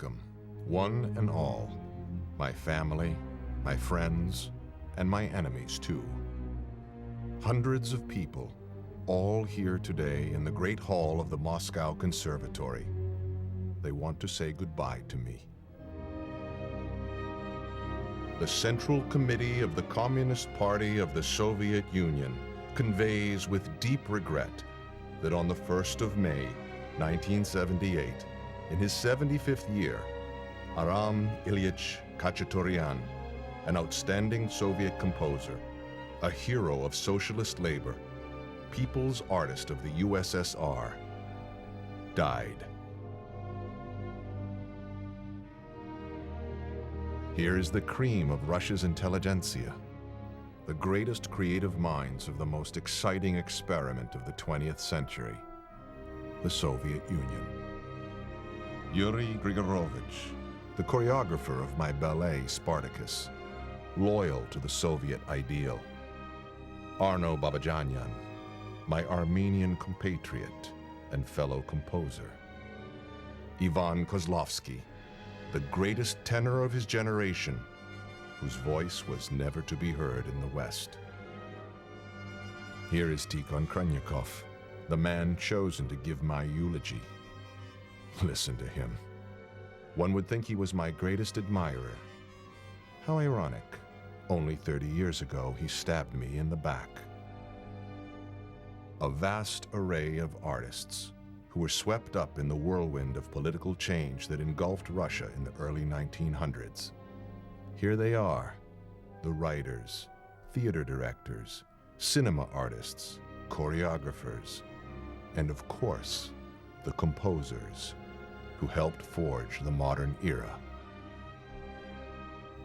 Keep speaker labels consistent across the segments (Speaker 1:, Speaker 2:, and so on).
Speaker 1: welcome, one and all, my family, my friends, and my enemies too. Hundreds of people, all here today in the great hall of the Moscow Conservatory. They want to say goodbye to me. The Central Committee of the Communist Party of the Soviet Union conveys with deep regret that on the 1st of May, 1978, in his 75th year, Aram Khachaturian, an outstanding Soviet composer, a hero of socialist labor, people's artist of the USSR, died. Here is the cream of Russia's intelligentsia, the greatest creative minds of the most exciting experiment of the 20th century, the Soviet Union. Yuri Grigorovich, the choreographer of my ballet Spartacus, loyal to the Soviet ideal. Arno Babajanyan, my Armenian compatriot and fellow composer. Ivan Kozlovsky, the greatest tenor of his generation, whose voice was never to be heard in the West. Here is Tikhon Khrennikov, the man chosen to give my eulogy. Listen to him. One would think he was my greatest admirer. How ironic. Only 30 years ago, he stabbed me in the back. A vast array of artists who were swept up in the whirlwind of political change that engulfed Russia in the early 1900s. Here they are, the writers, theater directors, cinema artists, choreographers, and of course, the composers who helped forge the modern era.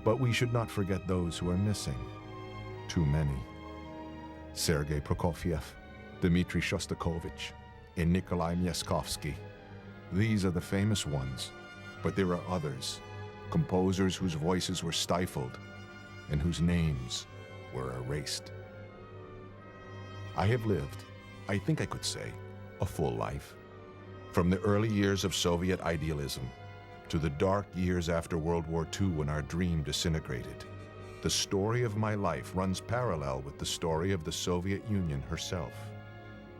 Speaker 1: But we should not forget those who are missing. Too many. Sergei Prokofiev, Dmitri Shostakovich, and Nikolai Myaskovsky. These are the famous ones, but there are others, composers whose voices were stifled and whose names were erased. I have lived, I think I could say, a full life. From the early years of Soviet idealism to the dark years after World War II when our dream disintegrated, the story of my life runs parallel with the story of the Soviet Union herself.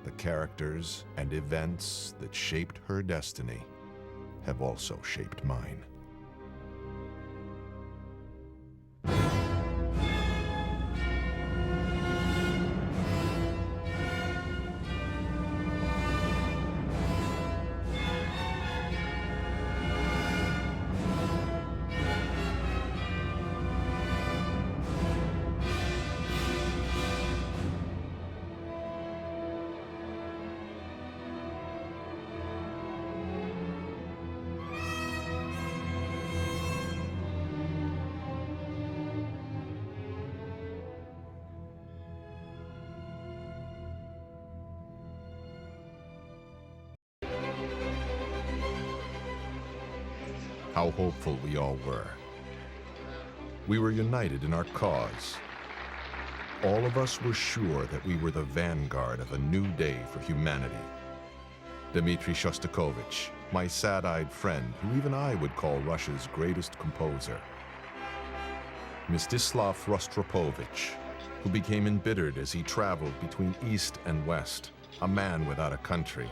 Speaker 1: The characters and events that shaped her destiny have also shaped mine. How hopeful we all were. We were united in our cause. All of us were sure that we were the vanguard of a new day for humanity. Dmitri Shostakovich, my sad-eyed friend, who even I would call Russia's greatest composer. Mstislav Rostropovich, who became embittered as he traveled between East and West, a man without a country.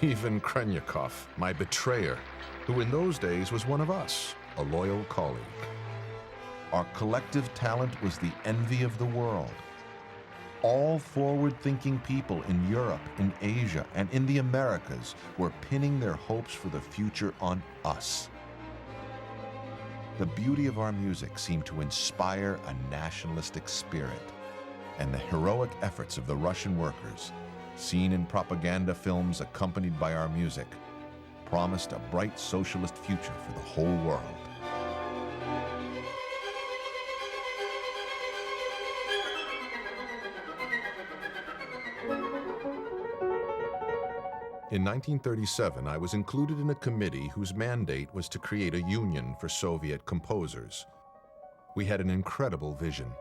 Speaker 1: Even Khrennikov, my betrayer, who in those days was one of us, a loyal colleague. Our collective talent was the envy of the world. All forward-thinking people in Europe, in Asia, and in the Americas were pinning their hopes for the future on us. The beauty of our music seemed to inspire a nationalistic spirit, and the heroic efforts of the Russian workers, seen in propaganda films accompanied by our music, promised a bright socialist future for the whole world. In 1937, I was included in a committee whose mandate was to create a union for Soviet composers. We had an incredible vision.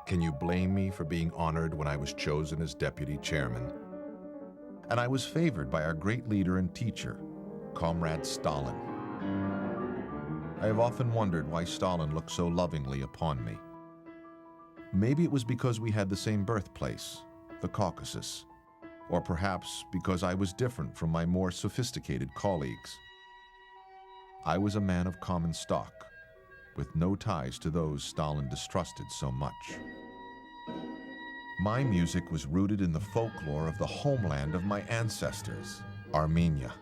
Speaker 1: Can you blame me for being honored when I was chosen as deputy chairman? And I was favored by our great leader and teacher, Comrade Stalin. I have often wondered why Stalin looked so lovingly upon me. Maybe it was because we had the same birthplace, the Caucasus, or perhaps because I was different from my more sophisticated colleagues. I was a man of common stock, with no ties to those Stalin distrusted so much. My music was rooted in the folklore of the homeland of my ancestors, Armenia,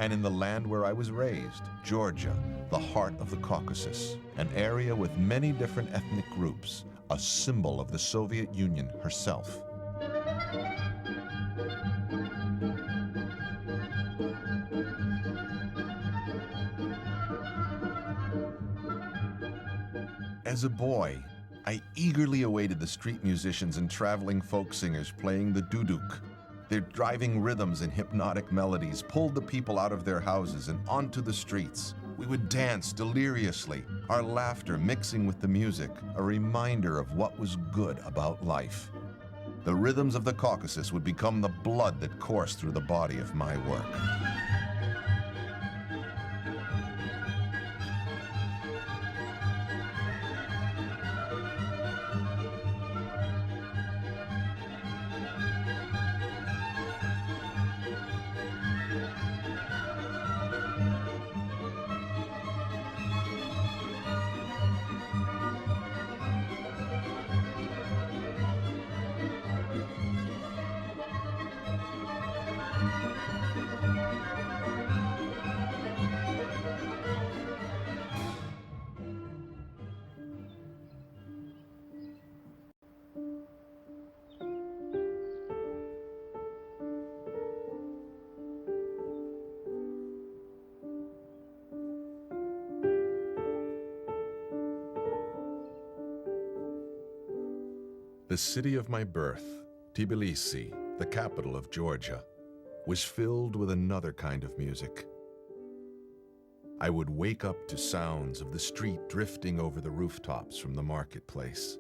Speaker 1: and in the land where I was raised, Georgia, the heart of the Caucasus, an area with many different ethnic groups, a symbol of the Soviet Union herself. As a boy, I eagerly awaited the street musicians and traveling folk singers playing the duduk. Their driving rhythms and hypnotic melodies pulled the people out of their houses and onto the streets. We would dance deliriously, our laughter mixing with the music, a reminder of what was good about life. The rhythms of the Caucasus would become the blood that coursed through the body of my work. The city of my birth, Tbilisi, the capital of Georgia, was filled with another kind of music. I would wake up to sounds of the street drifting over the rooftops from the marketplace,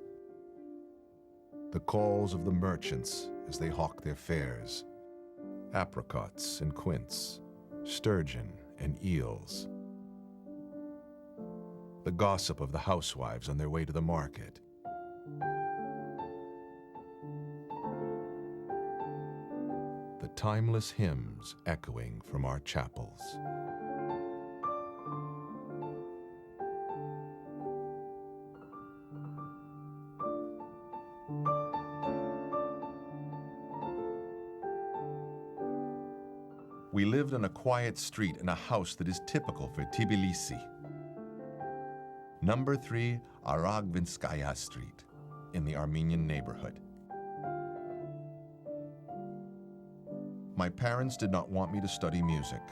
Speaker 1: the calls of the merchants as they hawk their fares, apricots and quince, sturgeon and eels, the gossip of the housewives on their way to the market, the timeless hymns echoing from our chapels. We lived on a quiet street in a house that is typical for Tbilisi. Number 3 Aragvinskaya Street in the Armenian neighborhood. My parents did not want me to study music.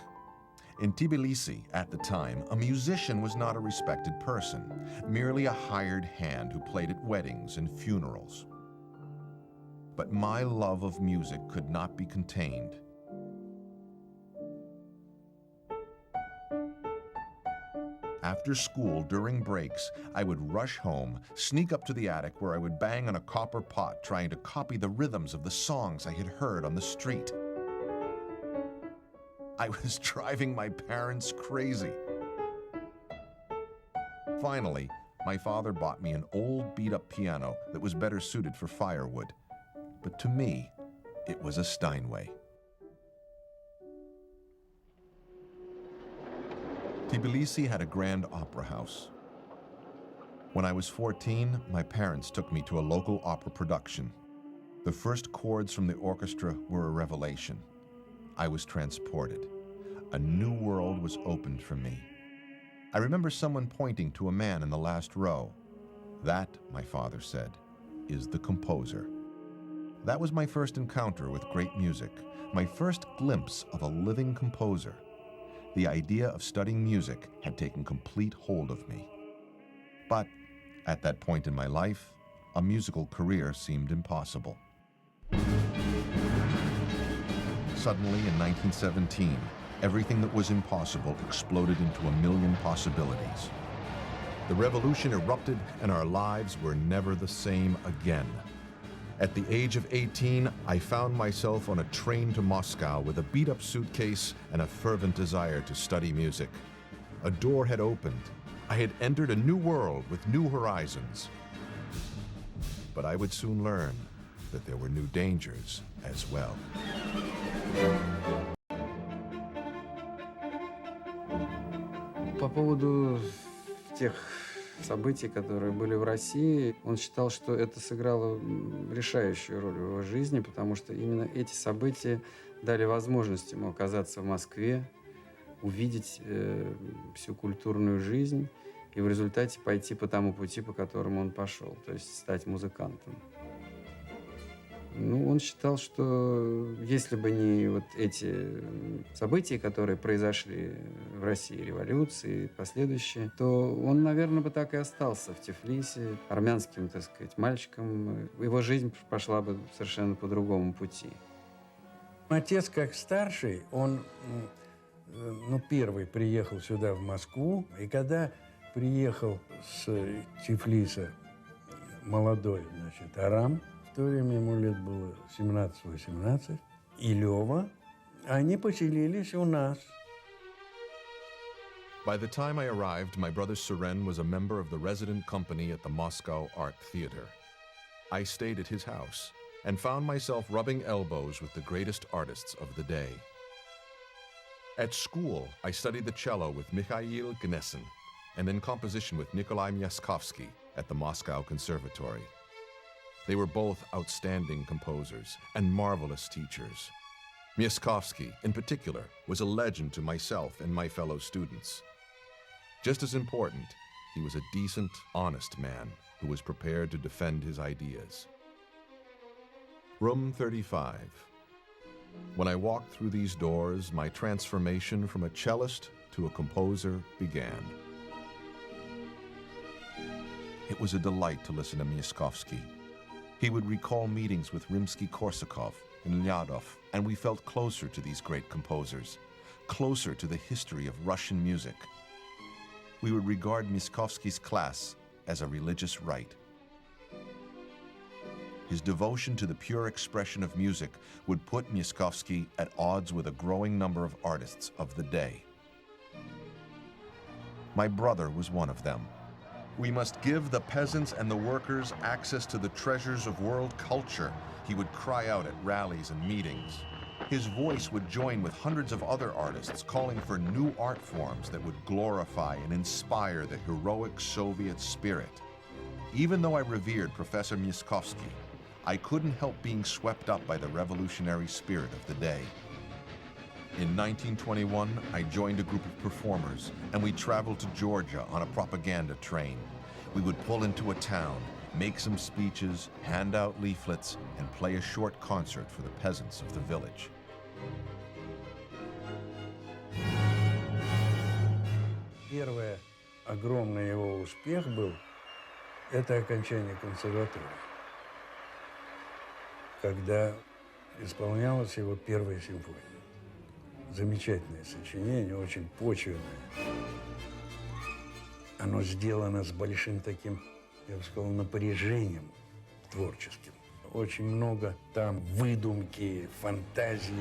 Speaker 1: In Tbilisi, at the time, a musician was not a respected person, merely a hired hand who played at weddings and funerals. But my love of music could not be contained. After school, during breaks, I would rush home, sneak up to the attic where I would bang on a copper pot trying to copy the rhythms of the songs I had heard on the street. I was driving my parents crazy. Finally, my father bought me an old beat-up piano that was better suited for firewood. But to me, it was a Steinway. Tbilisi had a grand opera house. When I was 14, my parents took me to a local opera production. The first chords from the orchestra were a revelation. I was transported. A new world was opened for me. I remember someone pointing to a man in the last row. That, my father said, is the composer. That was my first encounter with great music, my first glimpse of a living composer. The idea of studying music had taken complete hold of me. But at that point in my life, a musical career seemed impossible. Suddenly, in 1917, everything that was impossible exploded into a million possibilities. The revolution erupted, and our lives were never the same again. At the age of 18, I found myself on a train to Moscow with a beat-up suitcase and a fervent desire to study music. A door had opened. I had entered a new world with new horizons. But I would soon learn that there were new dangers as well.
Speaker 2: По поводу тех событий, которые были в России, он считал, что это сыграло решающую роль в его жизни, потому что именно эти события дали возможность ему оказаться в Москве, увидеть всю культурную жизнь и в результате пойти по тому пути, по которому он пошел, то есть стать музыкантом. Ну, он считал, что если бы не вот эти события, которые произошли в России, революции, последующие, то он, наверное, бы так и остался в Тифлисе, армянским, так сказать, мальчиком. Его жизнь пошла бы совершенно по другому пути.
Speaker 3: Отец, как старший, он первый приехал сюда, в Москву, и когда приехал с Тифлиса молодой, значит, Арам, в то время ему лет было 17-18, и Лёва, они поселились у нас.
Speaker 1: By the time I arrived, my brother Suren was a member of the resident company at the Moscow Art Theater. I stayed at his house and found myself rubbing elbows with the greatest artists of the day. At school, I studied the cello with Mikhail Gnesin and in composition with Nikolai Myaskovsky at the Moscow Conservatory. They were both outstanding composers and marvelous teachers. Myaskovsky, in particular, was a legend to myself and my fellow students. Just as important, he was a decent, honest man who was prepared to defend his ideas. Room 35. When I walked through these doors, my transformation from a cellist to a composer began. It was a delight to listen to Myaskovsky. He would recall meetings with Rimsky-Korsakov and Lyadov, and we felt closer to these great composers, closer to the history of Russian music. We would regard Myaskovsky's class as a religious rite. His devotion to the pure expression of music would put Myaskovsky at odds with a growing number of artists of the day. My brother was one of them. We must give the peasants and the workers access to the treasures of world culture, he would cry out at rallies and meetings. His voice would join with hundreds of other artists calling for new art forms that would glorify and inspire the heroic Soviet spirit. Even though I revered Professor Myaskovsky, I couldn't help being swept up by the revolutionary spirit of the day. In 1921, I joined a group of performers, and we traveled to Georgia on a propaganda train. We would pull into a town, make some speeches, hand out leaflets, and play a short concert for the peasants of the village.
Speaker 3: Первый огромный его успех был – это окончание консерватории, когда исполнялась его первая симфония. Замечательное сочинение, очень почвенное. Оно сделано с большим таким, я бы сказал, напряжением творческим. Очень много там выдумки, фантазии.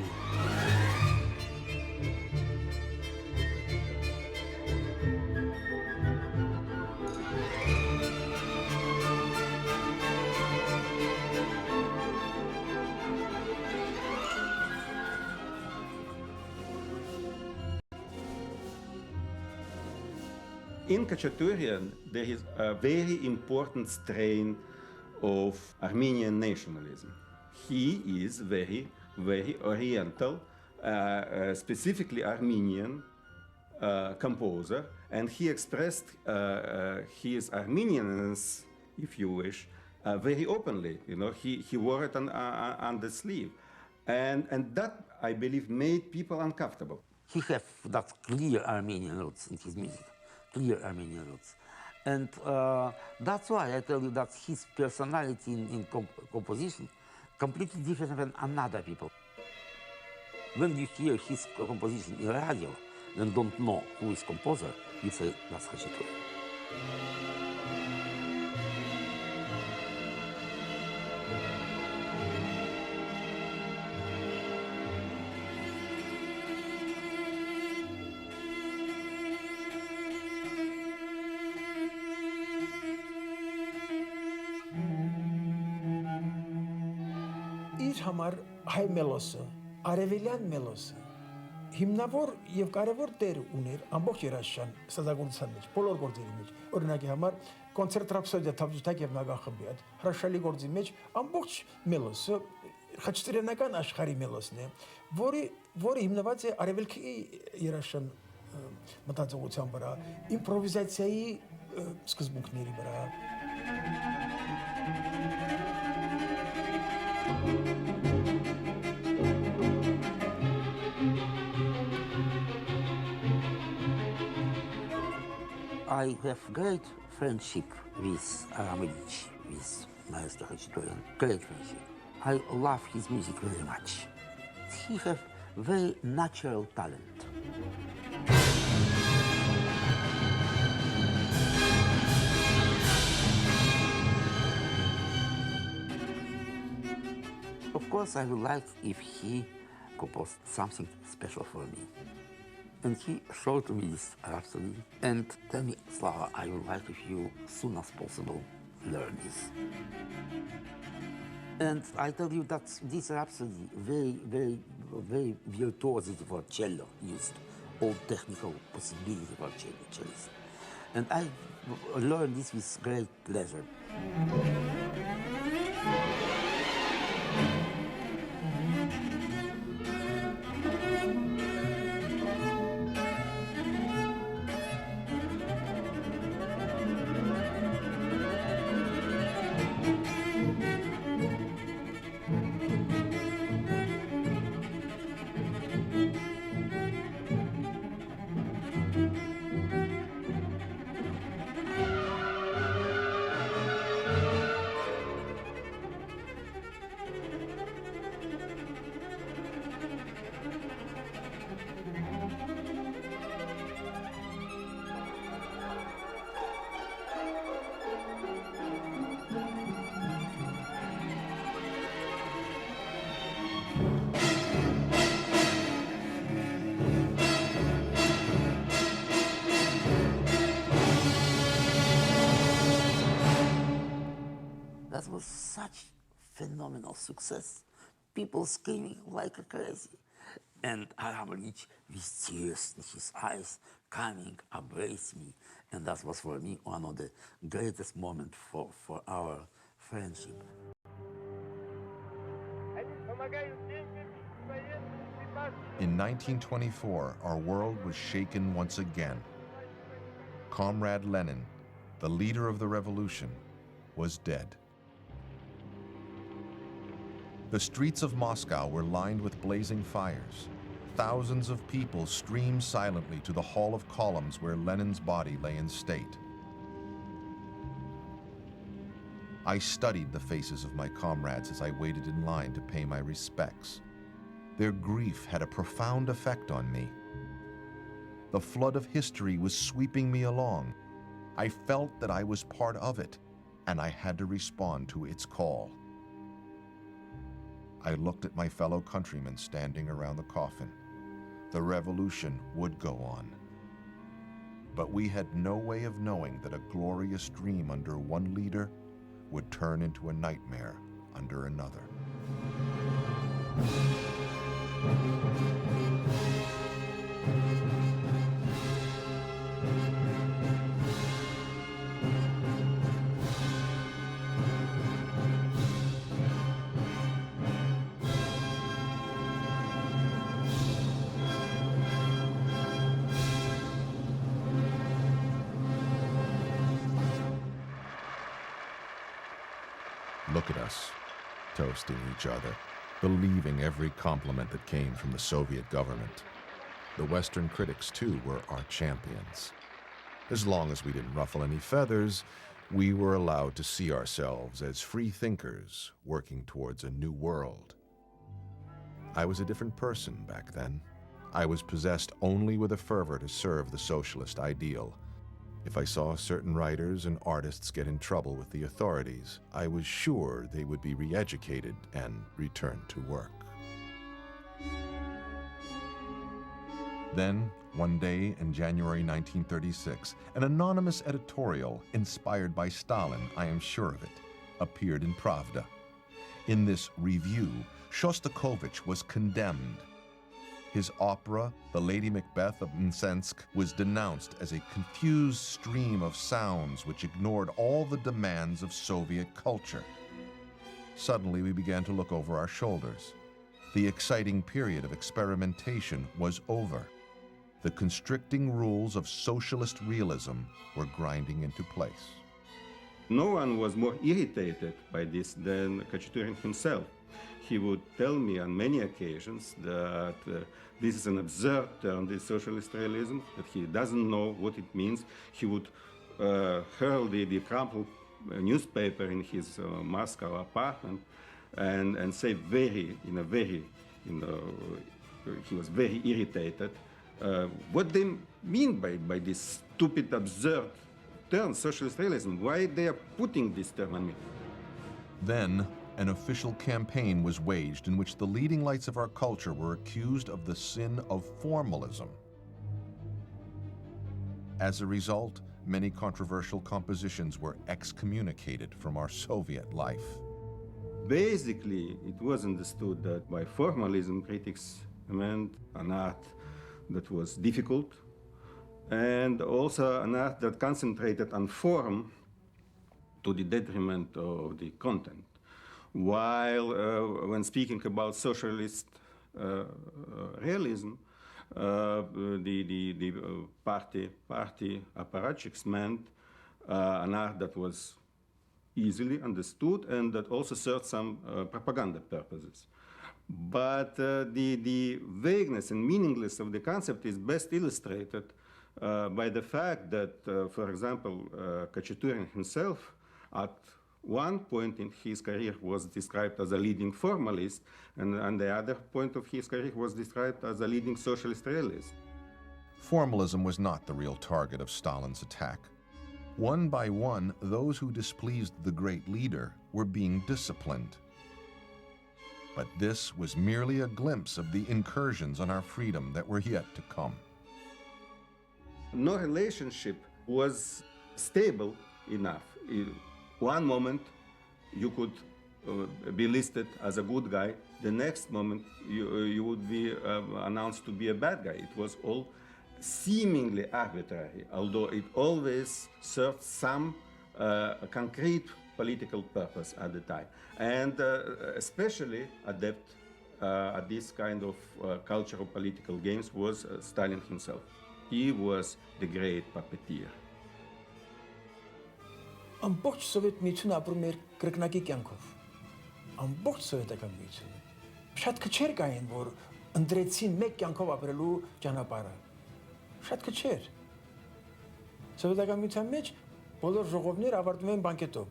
Speaker 4: In Khachaturian, there is a very important strain of Armenian nationalism. He is very, very Oriental, specifically Armenian composer, and he expressed his Armenianness, if you wish, very openly. You know, he wore it on the sleeve, and that, I believe, made people uncomfortable.
Speaker 5: He has that clear Armenian roots in his music. Clear Armenian roots. And that's why I tell you that his personality in composition completely different than another people. When you hear his composition in radio and don't know who is composer, you say, that's Khachaturian.
Speaker 6: համար հայ մելոսը, արևելյան մելոսը հիմնավոր եւ կարեւոր դեր ուներ ամբողջ երաժշտության ստեղծագործության մեջ, բոլոր գործերի մեջ։ Օրինակի համար կոնցերտ ռապսոդիա Թավջութակ եւ Նագախմբի այդ հրաշալի գործի մեջ ամբողջ մելոսը խաչատրյանական աշխարհի մելոսն է, որը հիմնված է արևելքի երաժշտության մտածողության վրա, իմպրովիզացիայի սկզբունքների վրա։
Speaker 5: I have great friendship with Aram with Maestro Khachaturian. Great friendship. I love his music very much. He has very natural talent. Of course, I would like if he composed something special for me. And he showed me this rhapsody and tell me, Slava, I would like if you soon as possible learn this. And I tell you that this rhapsody, very virtuosity for cello used, all technical possibility for cellist. And I learned this with great pleasure. That was such phenomenal success. People screaming like crazy. And Aram with tears in his eyes, coming, embrace me. And that was for me one of the greatest moments for our friendship.
Speaker 1: In 1924, our world was shaken once again. Comrade Lenin, the leader of the revolution, was dead. The streets of Moscow were lined with blazing fires. Thousands of people streamed silently to the Hall of Columns where Lenin's body lay in state. I studied the faces of my comrades as I waited in line to pay my respects. Their grief had a profound effect on me. The flood of history was sweeping me along. I felt that I was part of it, and I had to respond to its call. I looked at my fellow countrymen standing around the coffin. The revolution would go on. But we had no way of knowing that a glorious dream under one leader would turn into a nightmare under another. Look at us, toasting each other, believing every compliment that came from the Soviet government. The Western critics, too, were our champions. As long as we didn't ruffle any feathers, we were allowed to see ourselves as free thinkers working towards a new world. I was a different person back then. I was possessed only with a fervor to serve the socialist ideal. If I saw certain writers and artists get in trouble with the authorities, I was sure they would be re-educated and return to work. Then, one day in January 1936, an anonymous editorial, inspired by Stalin, I am sure of it, appeared in Pravda. In this review, Shostakovich was condemned. His opera, The Lady Macbeth of Mtsensk, was denounced as a confused stream of sounds which ignored all the demands of Soviet culture. Suddenly, we began to look over our shoulders. The exciting period of experimentation was over. The constricting rules of socialist realism were grinding into place.
Speaker 4: No one was more irritated by this than Khachaturian himself. He would tell me on many occasions that this is an absurd term, this socialist realism, that he doesn't know what it means. He would hurl the crumpled newspaper in his Moscow apartment and say he was very irritated. What they mean by this stupid, absurd term, socialist realism? Why they are putting this term on me?
Speaker 1: Then, an official campaign was waged in which the leading lights of our culture were accused of the sin of formalism. As a result, many controversial compositions were excommunicated from our Soviet life.
Speaker 4: Basically, it was understood that by formalism, critics meant an art that was difficult and also an art that concentrated on form to the detriment of the content. While when speaking about socialist realism, the party apparatchiks meant an art that was easily understood and that also served some propaganda purposes. But the vagueness and meaninglessness of the concept is best illustrated by the fact that, for example, Khachaturian himself, at one point in his career, was described as a leading formalist, and on the other point of his career was described as a leading socialist realist.
Speaker 1: Formalism was not the real target of Stalin's attack. One by one, those who displeased the great leader were being disciplined. But this was merely a glimpse of the incursions on our freedom that were yet to come.
Speaker 4: No relationship was stable enough. One moment you could be listed as a good guy, the next moment you would be announced to be a bad guy. It was all seemingly arbitrary, although it always served some concrete political purpose at the time. And especially adept at this kind of cultural political games was Stalin himself. He was the great puppeteer.
Speaker 6: Ամբողջ Սովետ միությունը ապրում էր կրկնակի կյանքով։ Ամբողջ սովետական միությունը։ Շատ քչեր կային, որ ընտրեցին մեկ կյանքով ապրելու ճանապարհը։ Շատ քչեր։ Սովետական միության մեջ բոլոր ժողովները ավարտում էին բանկետով։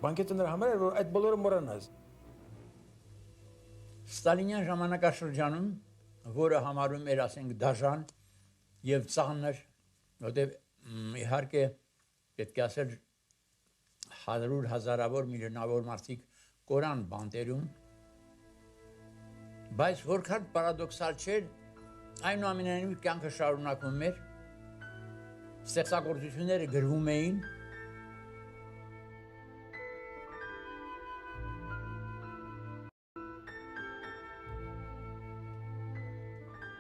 Speaker 6: Բանկետը նրա համար էր, որ այդ բոլորը մոռանաս։
Speaker 7: Ստալինյան ժամանակաշրջանում, որը համարում էր, ասենք, դաժան եւ ծանր, որտեղ իհարկե պետք է ասել հազարավոր միլիոնավոր մարդիկ կորան բանտերում, բայց որքան պարադոքսալ չէր, այնուամենայնիվ կյանքը շարունակվում էր, ստեղծագործությունները գրվում էին,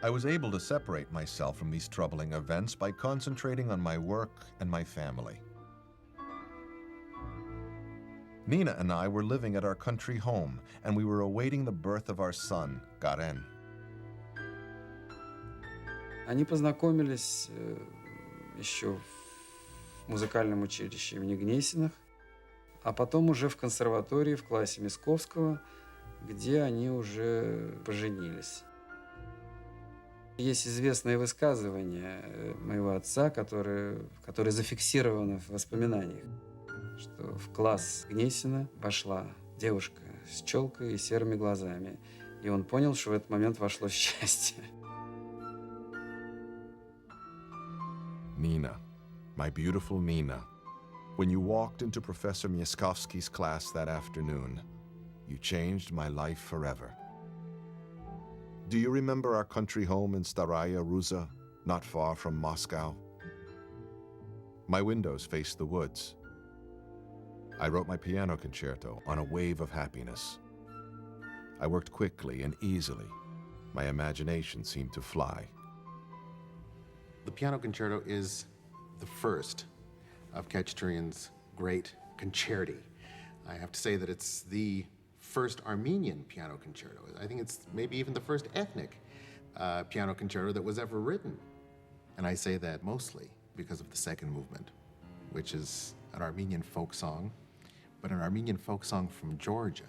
Speaker 1: I was able to separate myself from these troubling events by concentrating on my work and my family. Nina and I were living at our country home, and we were awaiting the birth of our son, Garen.
Speaker 2: Они познакомились еще в музыкальном училище имени Гнесиных, а потом уже в консерватории в классе Мясковского, где они уже поженились. Есть известное высказывание моего отца, которое зафиксировано в воспоминаниях, что в класс Гнесина вошла девушка с челкой и серыми глазами, и он понял, что в этот момент вошло счастье.
Speaker 1: Nina, my beautiful Nina, when you walked into Professor Miaskovsky's class that afternoon, you changed my life forever. Do you remember our country home in Staraya Ruza, not far from Moscow? My windows faced the woods. I wrote my piano concerto on a wave of happiness. I worked quickly and easily. My imagination seemed to fly.
Speaker 8: The Piano Concerto is the first of Khachaturian's great concerti. I have to say that it's the first Armenian piano concerto. I think it's maybe even the first ethnic piano concerto that was ever written. And I say that mostly because of the second movement, which is an Armenian folk song, but an Armenian folk song from Georgia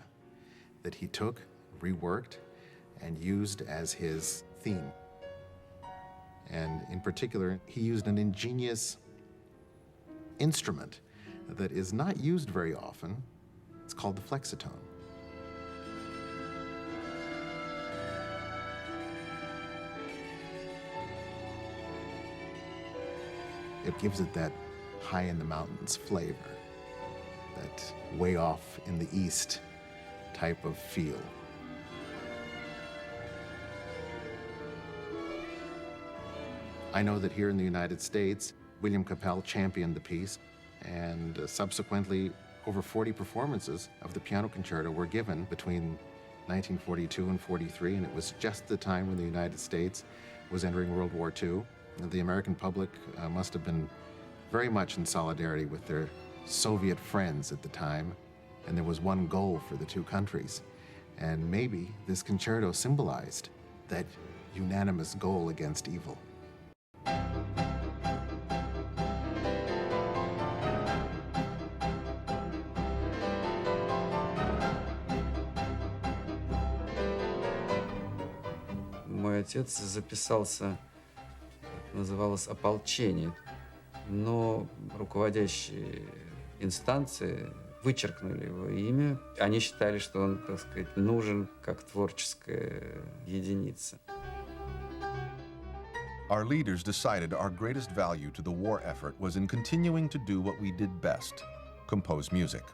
Speaker 8: that he took, reworked, and used as his theme. And in particular, he used an ingenious instrument that is not used very often. It's called the flexitone. It gives it that high in the mountains flavor, that way off in the east type of feel. I know that here in the United States, William Capell championed the piece, and subsequently over 40 performances of the piano concerto were given between 1942 and 43, and it was just the time when the United States was entering World War II. The American public must have been very much in solidarity with their Soviet friends at the time, and there was one goal for the two countries. And maybe this concerto symbolized that unanimous goal against evil.
Speaker 2: Мой отец записался, называлось «Ополчение», но руководящие инстанции вычеркнули его имя. Они считали, что он, так сказать, нужен как творческая единица.
Speaker 1: Our leaders decided our greatest value to the war effort was in continuing to do what we did best, compose music.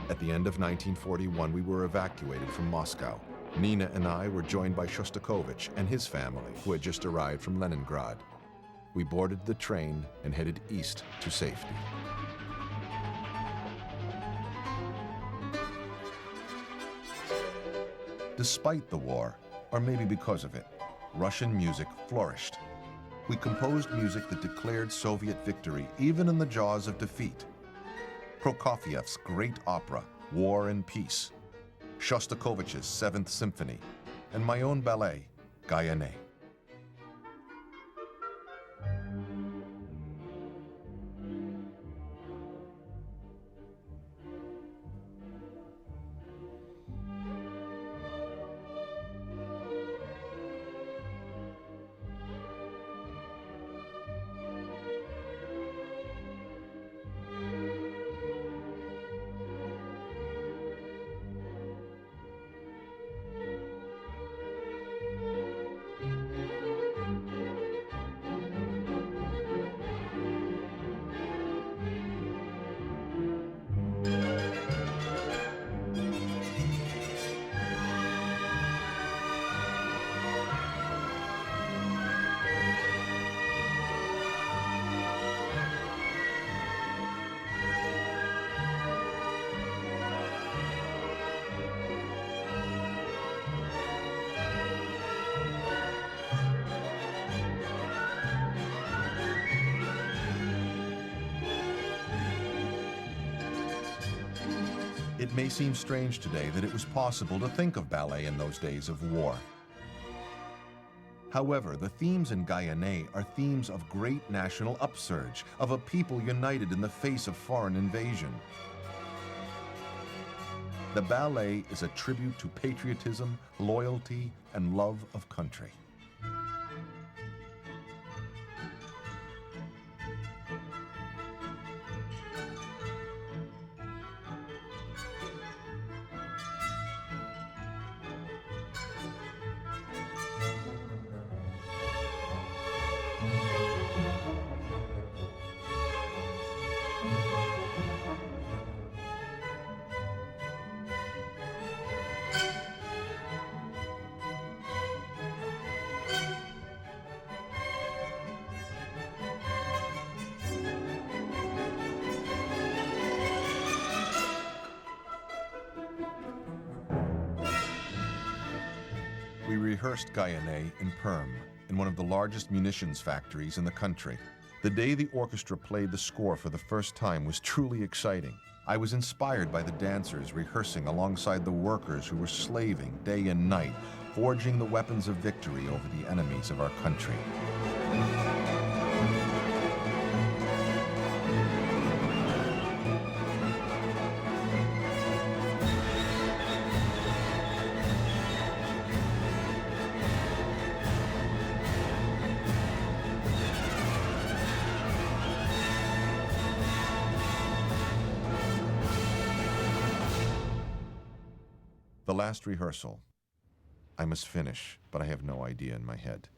Speaker 1: At the end of 1941, we were evacuated from Moscow. Nina and I were joined by Shostakovich and his family, who had just arrived from Leningrad. We boarded the train and headed east to safety. Despite the war, or maybe because of it, Russian music flourished. We composed music that declared Soviet victory, even in the jaws of defeat. Prokofiev's great opera, War and Peace, Shostakovich's Seventh Symphony, and my own ballet, Gayane. It may seem strange today that it was possible to think of ballet in those days of war. However, the themes in Gayane are themes of great national upsurge, of a people united in the face of foreign invasion. The ballet is a tribute to patriotism, loyalty, and love of country. rehearsed Gayane in Perm, in one of the largest munitions factories in the country. The day the orchestra played the score for the first time was truly exciting. I was inspired by the dancers rehearsing alongside the workers who were slaving day and night, forging the weapons of victory over the enemies of our country. The last rehearsal. I must finish, but I have no idea in my head.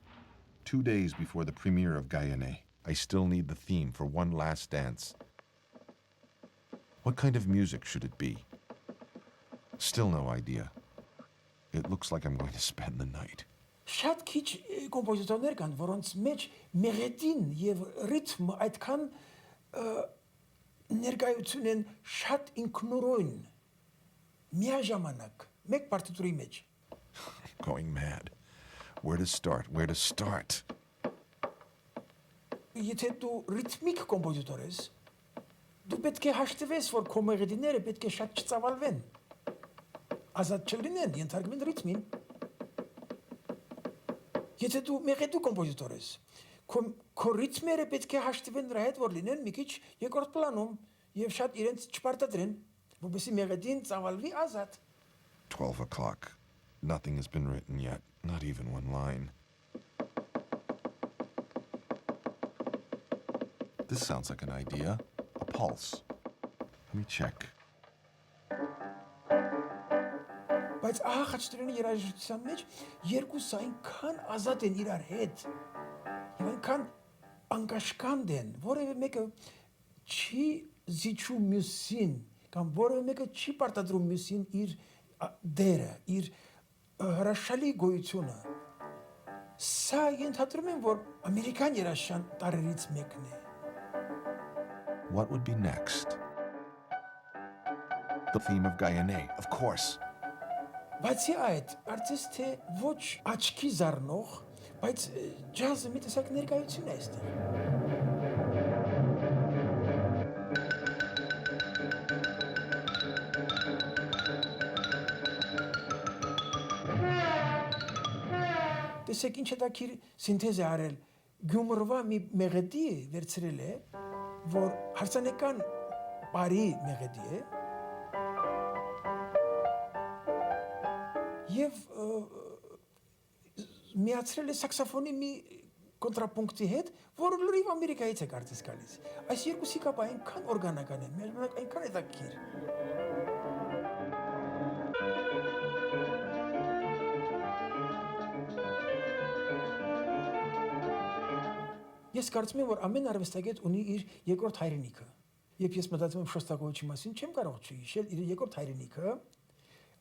Speaker 1: 2 days before the premiere of Gayane, I still need the theme for one last dance. What kind of music should it be? Still no idea. It looks like I'm going to spend the night.
Speaker 6: Շատ քիչ կոմպոզիտորներ կան, որոնց մեջ մեղեդին եւ ռիթմը այդքան ներկայություն են շատ ինքնուրույն միաժամանակ մեկ պարտիտուրի մեջ.
Speaker 1: Going mad. Where to start? Where to start?
Speaker 6: Եթե դու ռիթմիկ կոմպոզիտոր ես, դու պետք է հաշտվես, որ քո մեղեդիները պետք է շատ չծավալվեն. Ազատ չլինեն, ենթարկվեն ռիթմին. Եթե դու մեղեդու կոմպոզիտոր ես, քո ռիթմերը պետք է հաշտվեն նրա հետ, որ լինեն մի քիչ երկրորդ պլանում եւ շատ իրենց չպարտադրեն, որովհետեւ մեղեդին ծավալվի ազատ.
Speaker 1: 12 o'clock. Nothing has been written yet, not even one line. This sounds like an idea. A pulse. Let me check.
Speaker 6: Բայց ահա Խաչատրյանի երաժշտության մեջ երկուսը այնքան ազատ են իրար հետ եւ այնքան անկաշկանդ են, որևէ մեկը չի զիջում մյուսին կամ որևէ մեկը չի պարտադրում մյուսին իր դերը, իր հրաշալի գոյությունը. Սա ենթադրում եմ, որ ամերիկյան երաժշտության տարրերից մեկն է.
Speaker 1: What would be next? The theme of Gayane, of course.
Speaker 6: Բացի այդ, կարծես թե ոչ աչքի զարնող, բայց ջազը մի տեսակ ներկայություն է այստեղ. Տեսեք ինչ հետաքրքիր սինթեզ է արել, գյումրվա մի մեղեդի վերցրել է, որ հարսանեկան բարի մեղեդի է, եւ միացրել է սաքսոֆոնի մի կոնտրապունկտի հետ, որը լրիվ Ամերիկայից է կարծես գալիս. Այս երկուսի կապը այնքան օրգանական է, միաժամանակ այնքան հետաքրքիր. Ես կարծում եմ, որ ամեն արվեստագետ ունի իր երկրորդ հայրենիքը. Երբ ես մտածում եմ Շոստակովիչի մասին, չեմ կարող չհիշել իր երկրորդ հայրենիքը,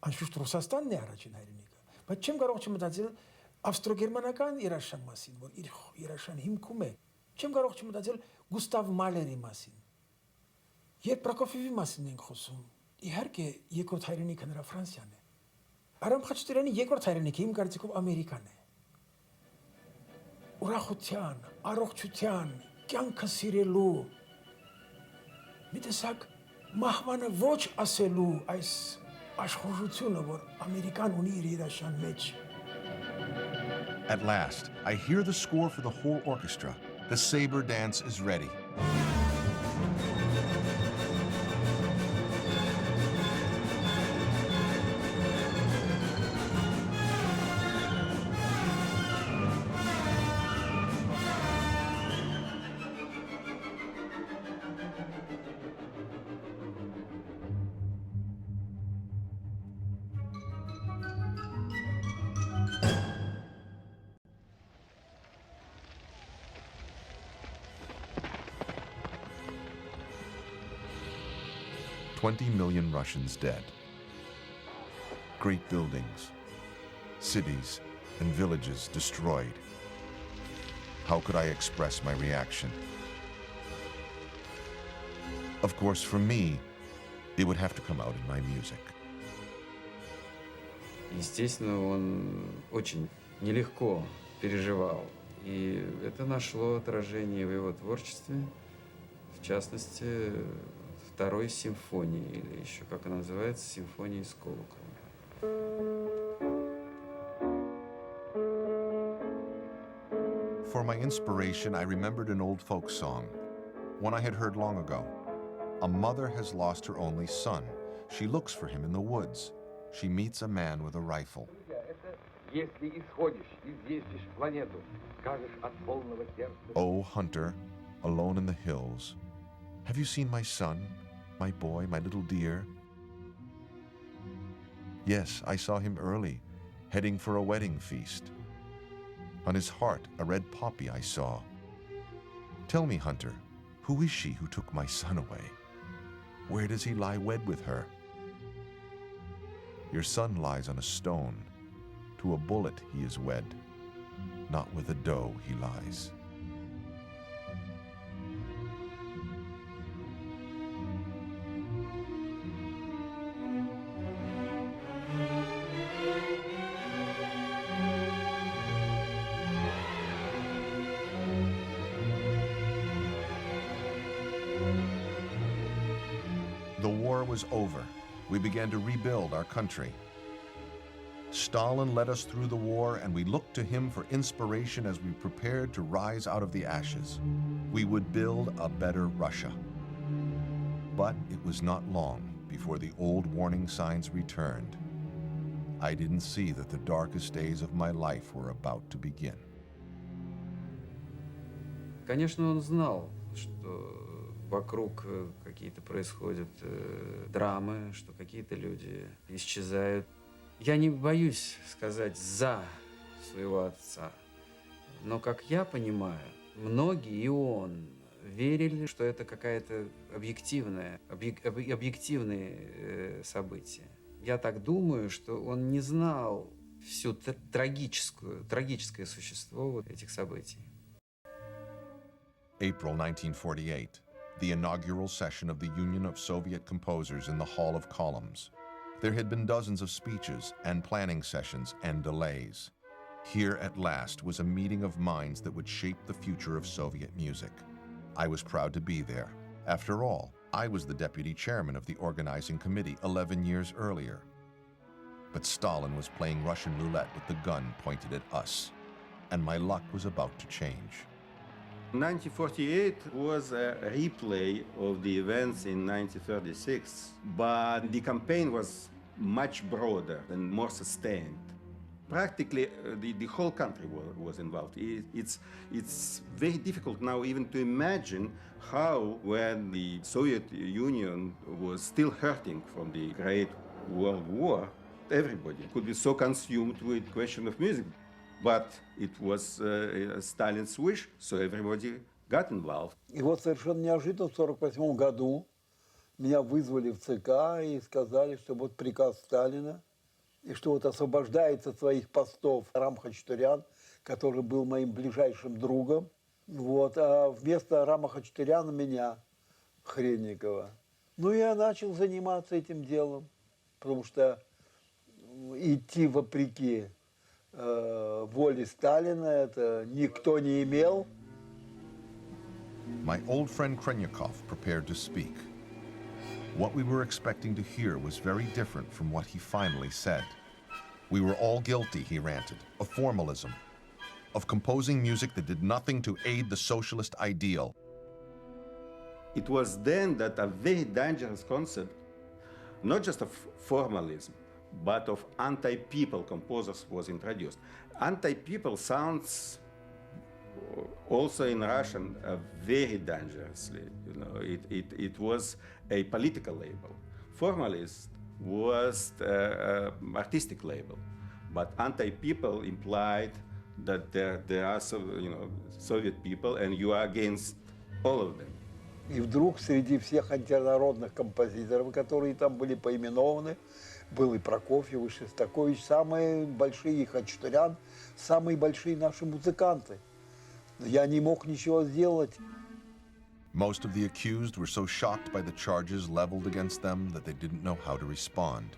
Speaker 6: անշուշտ Ռուսաստանն է առաջին հայրենիքը, բայց չեմ կարող չմտածել ավստրո-գերմանական երաժշտության մասին, որ իր երաժշտության հիմքում է, չեմ կարող չմտածել Գուստավ Մալերի մասին։ Երբ Պրոկոֆիևի մասին ենք խոսում, իհարկե երկրորդ հայրենիքը նրա Ֆրանսիան է։ Արամ Խաչատուրյանի երկրորդ հայրենիքը իմ կարծիքով Ամերիկան է։ Ուրախության, առողջության, կյանքը սիրելու, մի տեսակ մահվանը ոչ ասելու այս աշխուժությունը, որ Ամերիկան ունի իր երաժշտության մեջ։
Speaker 1: At last, I hear the score for the whole orchestra. The saber dance is ready. $20 million Russians dead. Great buildings, cities, and villages destroyed. How could I express my reaction? Of course, for me, it would have to come out in my music.
Speaker 2: Естественно, он очень нелегко переживал. И это нашло отражение в его творчестве, в частности, второй симфонии, или еще, как она называется, симфонии с колоколом.
Speaker 1: For my inspiration, I remembered an old folk song, one I had heard long ago. A mother has lost her only son. She looks for him in the woods. She meets a man with a rifle. Oh, hunter, alone in the hills, have you seen my son, my boy, my little dear? Yes, I saw him early, heading for a wedding feast. On his heart, a red poppy I saw. Tell me, hunter, who is she who took my son away? Where does he lie wed with her? Your son lies on a stone. To a bullet he is wed. Not with a doe he lies. The war was over. We began to rebuild our country. Stalin led us through the war, and we looked to him for inspiration as we prepared to rise out of the ashes. We would build a better Russia. But it was not long before the old warning signs returned. I didn't see that the darkest days of my life were about to begin.
Speaker 2: Конечно, он знал, что вокруг какие-то происходят драмы, что какие-то люди исчезают. Я не боюсь сказать «за» своего отца, но, как я понимаю, многие, и он, верили, что это какая-то объективные события. Я так думаю, что он не знал всю трагическое существо этих событий.
Speaker 1: April 1948, the inaugural session of the Union of Soviet Composers in the Hall of Columns. There had been dozens of speeches and planning sessions and delays. Here at last was a meeting of minds that would shape the future of Soviet music. I was proud to be there. After all, I was the deputy chairman of the organizing committee 11 years earlier. But Stalin was playing Russian roulette with the gun pointed at us, and my luck was about to change.
Speaker 4: 1948 was a replay of the events in 1936, but the campaign was much broader and more sustained. Practically, the whole country was involved. It's very difficult now even to imagine how, when the Soviet Union was still hurting from the Great World War, everybody could be so consumed with the question of music. But it was Stalin's wish, so everybody got involved.
Speaker 9: И вот совершенно неожиданно в 1948 году меня вызвали в ЦК и сказали, что вот приказ Сталина, и что вот освобождается от своих постов Арам Khachaturian, который был моим ближайшим другом. Вот, а вместо Арама Khachaturian меня, Хренникова. Ну, я начал заниматься этим делом, потому что идти вопреки воли Сталина это никто не имел.
Speaker 1: My old friend Krenyakov prepared to speak. What we were expecting to hear was very different from what he finally said. We were all guilty, he ranted, of formalism, of composing music that did nothing to aid the socialist ideal.
Speaker 4: It was then that a very dangerous concept, not just of formalism, but of anti-people composers was introduced. Anti-people sounds also in Russian very dangerously. You know, it was a political label. Formalist was artistic label, but anti-people implied that there are Soviet people and you are against all of them.
Speaker 9: И вдруг среди всех антинародных композиторов, которые там были поименованы, был и Прокофьев, и Шостакович, самые большие, и Khachaturian, самые большие наши музыканты. Я не мог ничего сделать.
Speaker 1: Most of the accused were so shocked by the charges leveled against them that they didn't know how to respond.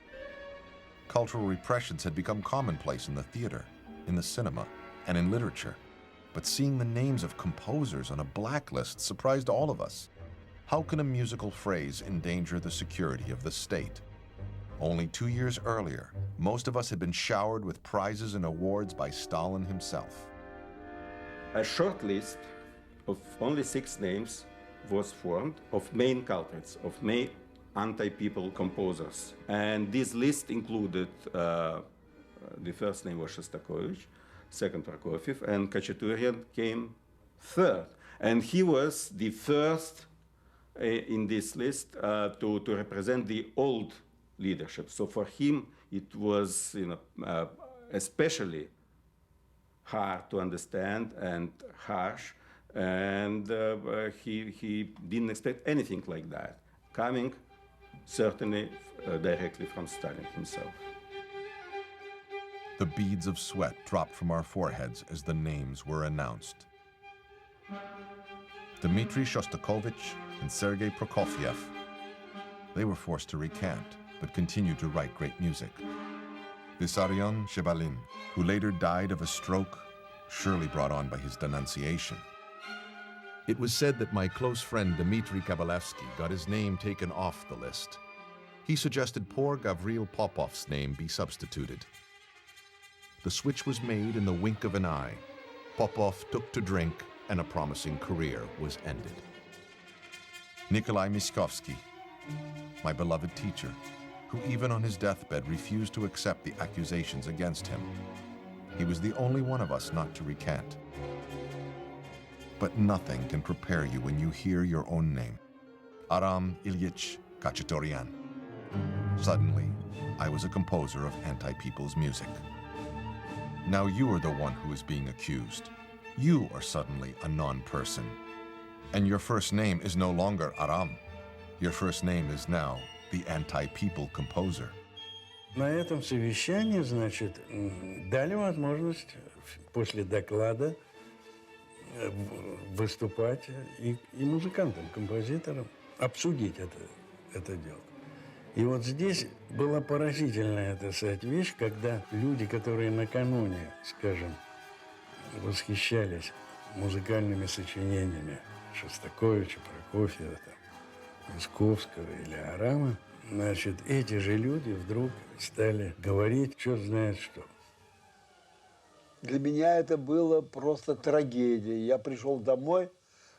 Speaker 1: Cultural repressions had become commonplace in the theater. in the cinema, and in literature. But seeing the names of composers on a blacklist surprised all of us. How can a musical phrase endanger the security of the state? Only 2 years earlier, most of us had been showered with prizes and awards by Stalin himself.
Speaker 4: A short list of only 6 names was formed of main culprits, of main anti-people composers. And this list included, the first name was Shostakovich, second Prokofiev, and Khachaturian came third. And he was the first in this list to represent the old leadership. So for him, it was especially hard to understand and harsh, and he didn't expect anything like that, coming certainly directly from Stalin himself.
Speaker 1: The beads of sweat dropped from our foreheads as the names were announced. Dmitri Shostakovich and Sergei Prokofiev. They were forced to recant, but continued to write great music. Vissarion Shebalin, who later died of a stroke, surely brought on by his denunciation. It was said that my close friend Dmitry Kabalevsky got his name taken off the list. He suggested poor Gavril Popov's name be substituted. The switch was made in the wink of an eye. Popov took to drink, and a promising career was ended. Nikolai Miskovsky, my beloved teacher, who even on his deathbed refused to accept the accusations against him. He was the only one of us not to recant. But nothing can prepare you when you hear your own name. Aram Khachaturian. Suddenly, I was a composer of anti-people's music. Now you are the one who is being accused. You are suddenly a non-person. And your first name is no longer Aram. Your first name is now the anti-people composer.
Speaker 3: На этом совещании, значит, дали возможность после доклада выступать и музыкантам, композиторам, обсудить это дело. И вот здесь была поразительная, так сказать, вещь, когда люди, которые накануне, скажем, восхищались музыкальными сочинениями Шостаковича, Прокофьева, Мисковского или Арама, значит, эти же люди вдруг стали говорить, черт знает что.
Speaker 9: Для меня это было просто трагедия. Я пришел домой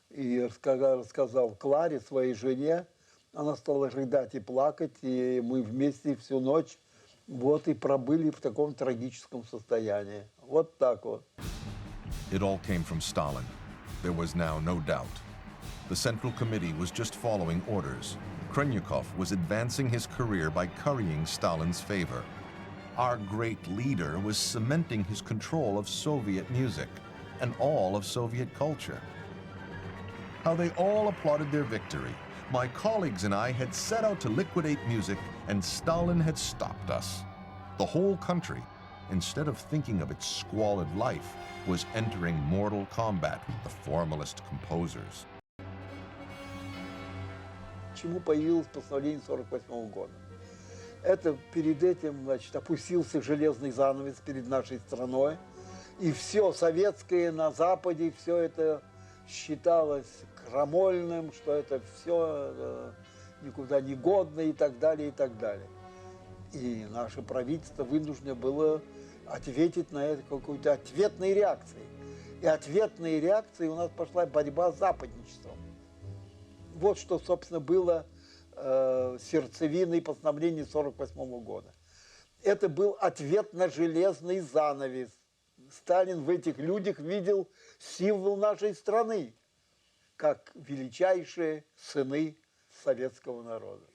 Speaker 9: и рассказал Кларе, своей жене. Она стала рыдать и плакать, и мы вместе всю ночь вот и пробыли в таком трагическом состоянии. Вот так вот.
Speaker 1: It all came from Stalin. There was now no doubt. The Central Committee was just following orders. Krenyakov was advancing his career by currying Stalin's favor. Our great leader was cementing his control of Soviet music and all of Soviet culture. How they all applauded their victory. My colleagues and I had set out to liquidate music, and Stalin had stopped us. The whole country, instead of thinking of its squalid life, was entering mortal combat with the formalist composers.
Speaker 9: Чему появилось постановление 1948 года? Это перед этим, значит, опустился железный занавес перед нашей страной, и все советское на Западе, все это считалось крамольным, что это все никуда не годно и так далее, и так далее. И наше правительство вынуждено было ответить на это какой-то ответной реакцией. И ответной реакцией у нас пошла борьба с западничеством. Вот что, собственно, было сердцевиной постановления 1948 года. Это был ответ на железный занавес. Сталин в этих людях видел символ нашей страны, как величайшие сыны советского народа.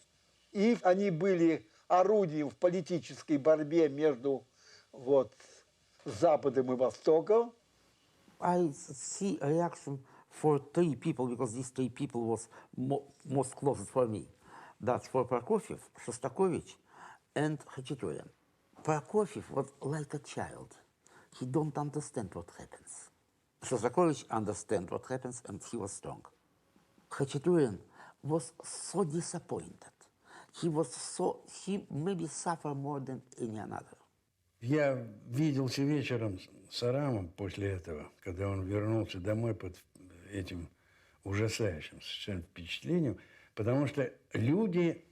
Speaker 9: И они были орудием в политической борьбе между Западом и Востоком.
Speaker 5: I see a reaction for 3 people, because these 3 people was most closest for me. That's for Prokofiev, Shostakovich, and Khachaturian. Prokofiev was like a child. He don't understand what happens. Shostakovich understand what happens, and he was strong. Khachaturian was so disappointed. He maybe suffered more than any another.
Speaker 3: Я виделся вечером с Арамом после этого, когда он вернулся домой под этим ужасающим совершенно впечатлением, потому что люди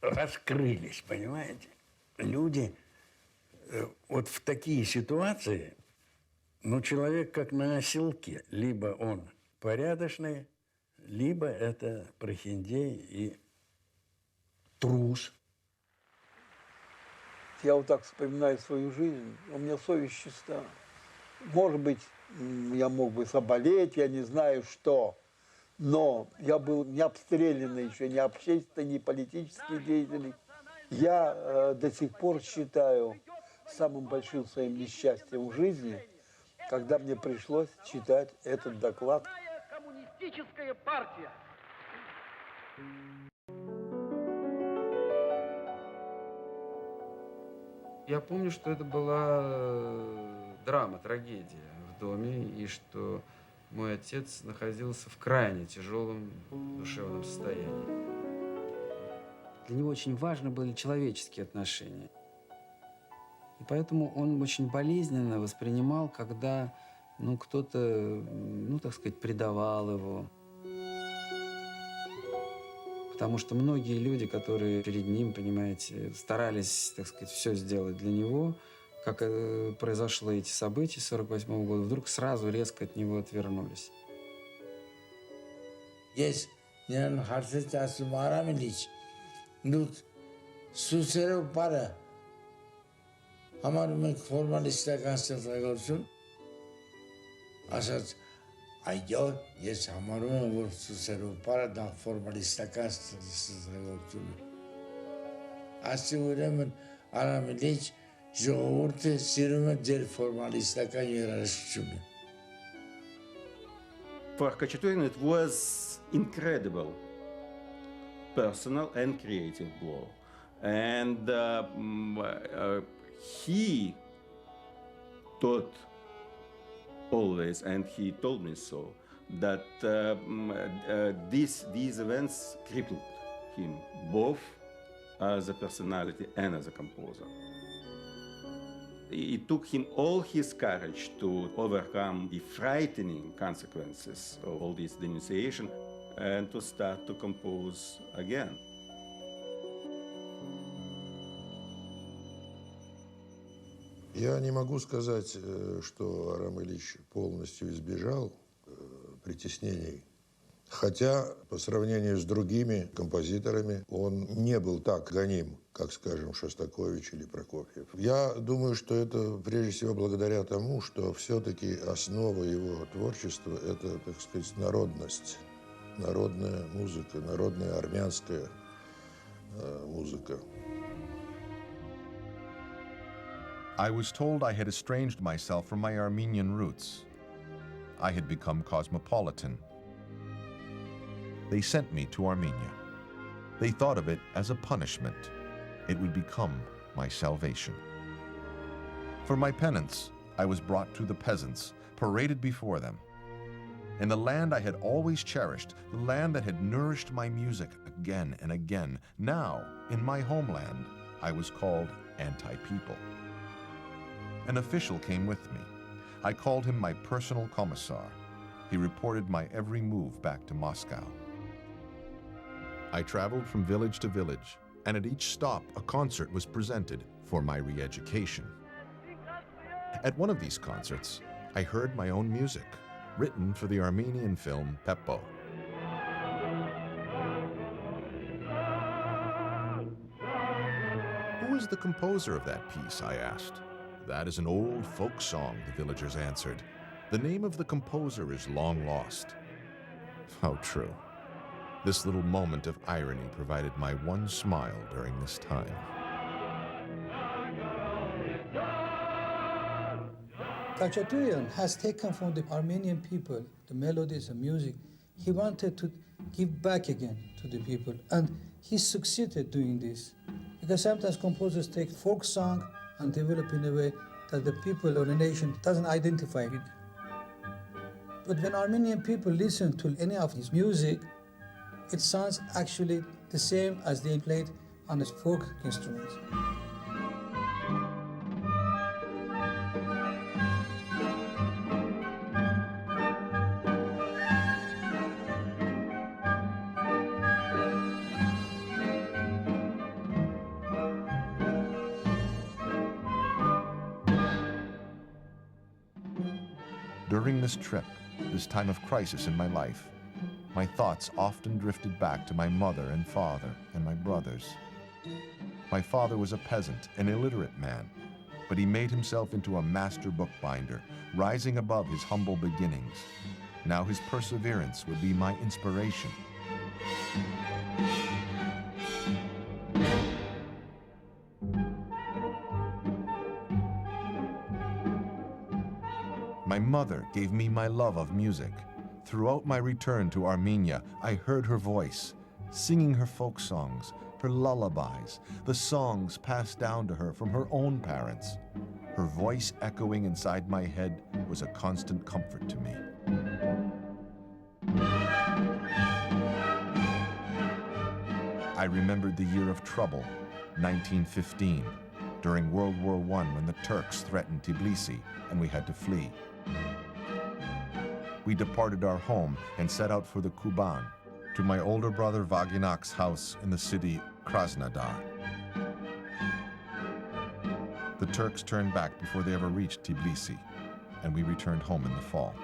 Speaker 3: раскрылись, понимаете? Люди вот в такие ситуации, ну, человек как на оселке. Либо он порядочный, либо это прохиндей и трус.
Speaker 9: Я вот так вспоминаю свою жизнь, у меня совесть чиста. Может быть, я мог бы заболеть, я не знаю что, но я был не обстрелянный еще, ни общественный, ни политический деятель. Я до сих пор считаю самым большим своим несчастьем в жизни, когда мне пришлось читать этот доклад.
Speaker 10: Коммунистическая партия.
Speaker 2: Я помню, что это была драма, трагедия в доме, и что мой отец находился в крайне тяжелом душевном состоянии. Для него очень важны были человеческие отношения. И поэтому он очень болезненно воспринимал, когда кто-то, так сказать, предавал его. Потому что многие люди, которые перед ним, понимаете, старались, так сказать, все сделать для него, как произошло эти события 1948 года, вдруг сразу резко от него отвернулись.
Speaker 11: Есть, наверное, Хацатурян Арам Ильич, սուսերով բարը համարում ենք ֆորմալիստական ստեղծագործություն, ասած այո, ես համարում եմ, որ սուսերով բարը դա ֆորմալիստական ստեղծագործություն է։ Ասի ուրեմն Արամ Իլիչ ժողովուրդը սիրում է ձեր ֆորմալիստական երաժշտությունը։
Speaker 4: For Khachaturian, it was incredible, personal and creative blow. And he thought always, and he told me so, that these events crippled him, both as a personality and as a composer. It took him all his courage to overcome the frightening consequences of all this denunciation and to start to compose again.
Speaker 12: Я не могу сказать, что Арам Ильич полностью избежал притеснений. Хотя, по сравнению с другими композиторами, он не был так гоним, как, скажем, Шостакович или Прокофьев. Я думаю, что это прежде всего благодаря тому, что все-таки основа его творчества – это, так сказать, народность, народная музыка, народная армянская музыка.
Speaker 1: I was told I had estranged myself from my Armenian roots. I had become cosmopolitan. They sent me to Armenia. They thought of it as a punishment. It would become my salvation. For my penance, I was brought to the peasants, paraded before them. In the land I had always cherished, the land that had nourished my music again and again, now, in my homeland, I was called anti-people. An official came with me. I called him my personal commissar. He reported my every move back to Moscow. I traveled from village to village, and at each stop, a concert was presented for my re-education. At one of these concerts, I heard my own music, written for the Armenian film Peppo. Who is the composer of that piece, I asked. That is an old folk song, the villagers answered. The name of the composer is long lost. How true. This little moment of irony provided my one smile during this time.
Speaker 6: Khachaturian has taken from the Armenian people the melodies and music. He wanted to give back again to the people, and he succeeded doing this. Because sometimes composers take folk song and develop in a way that the people or the nation doesn't identify with. But when Armenian people listen to any of his music, it sounds actually the same as they played on his folk instruments.
Speaker 1: During this trip, this time of crisis in my life, my thoughts often drifted back to my mother and father and my brothers. My father was a peasant, an illiterate man, but he made himself into a master bookbinder, rising above his humble beginnings. Now his perseverance would be my inspiration. My mother gave me my love of music. Throughout my return to Armenia, I heard her voice, singing her folk songs, her lullabies, the songs passed down to her from her own parents. Her voice echoing inside my head was a constant comfort to me. I remembered the year of trouble, 1915, during World War I when the Turks threatened Tbilisi and we had to flee. We departed our home and set out for the Kuban, to my older brother Vaginak's house in the city Krasnodar. The Turks turned back before they ever reached Tbilisi, and we returned home in the fall.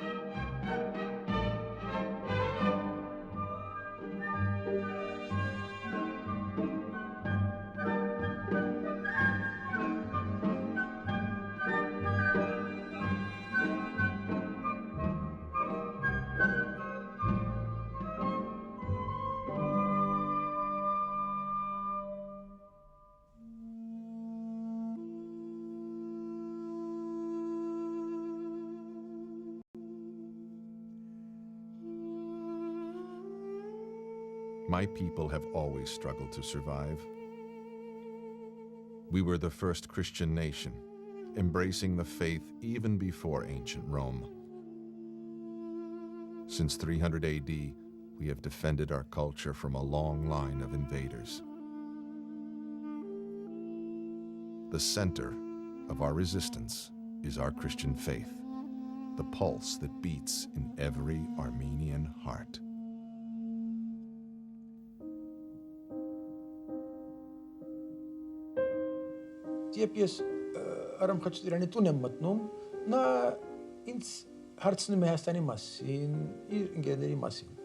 Speaker 1: My people have always struggled to survive. We were the first Christian nation, embracing the faith even before ancient Rome. Since 300 AD, we have defended our culture from a long line of invaders. The center of our resistance is our Christian faith, the pulse that beats in every Armenian heart.
Speaker 6: Երբ ես Արամ Խաչատուրյանի տուն եմ մտնում, նա ինձ հարցնում է Հայաստանի մասին, իր ընկերների մասին։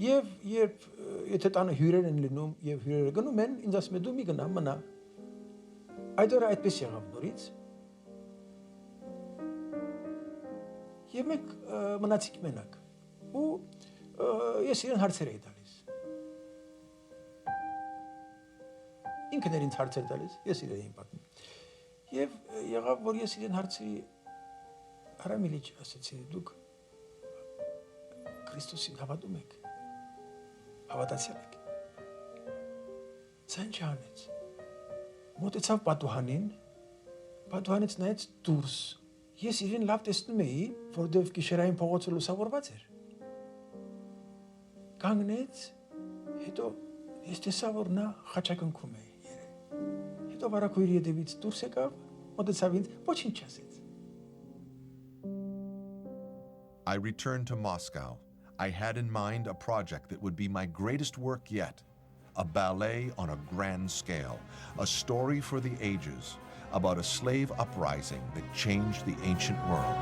Speaker 6: Եվ երբ եթե տանը հյուրեր են լինում եւ հյուրերը գնում են, ինձ ասում է դու մի գնա, մնա։ Այդ օրը այդպես եղավ նորից։ Եվ մենք մնացինք մենակ։ Ու ես իրեն հարցեր էի տալիս։ Ինքն էր ինձ հարցեր տալիս, ես իրեն էի պատմում։ Եվ եղավ, որ ես իրեն հարցրի Արամ Իլիչ, ասեցի, դուք Քրիստոսին հավատում եք, հավատացյալ եք։ Սա ինչ անեց։ Մոտեցավ պատուհանին, պատուհանից նայեց դուրս։ Ես իրեն լավ տեսնում էի, որովհետև գիշերային փողոցը լուսավորված էր։ Կանգնեց, հետո ես տեսա, որ նա խաչակնքում է։ Հետո վարակույրի ետևից դուրս եկավ, մոտեցավ ինձ, ոչինչ չասեց։
Speaker 1: I returned to Moscow. I had in mind a project that would be my greatest work yet, a ballet on a grand scale, a story for the ages about a slave uprising that changed the ancient world.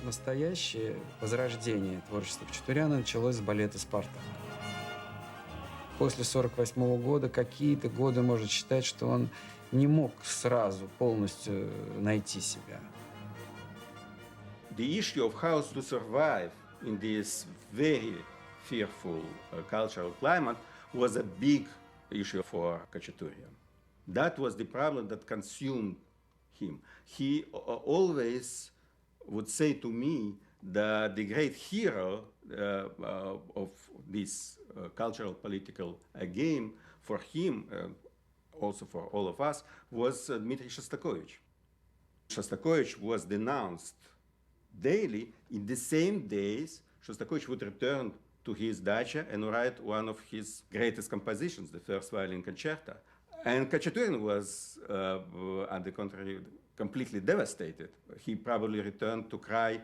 Speaker 2: Настоящее возрождение творчества Хачатуряна началось с балета «Спартак». После 1948 года, какие-то годы можно считать, что он не мог сразу полностью найти себя.
Speaker 4: The issue of how to survive in this very fearful cultural climate was a big issue for Khachaturian. That was the problem that consumed him. He always would say to me that the great hero of this cultural political game for him, also for all of us, was Dmitry Shostakovich. Shostakovich was denounced daily. In the same days, Shostakovich would return to his dacha and write one of his greatest compositions, the first violin concerto. And Khachaturian was, on the contrary, completely devastated. He probably returned to cry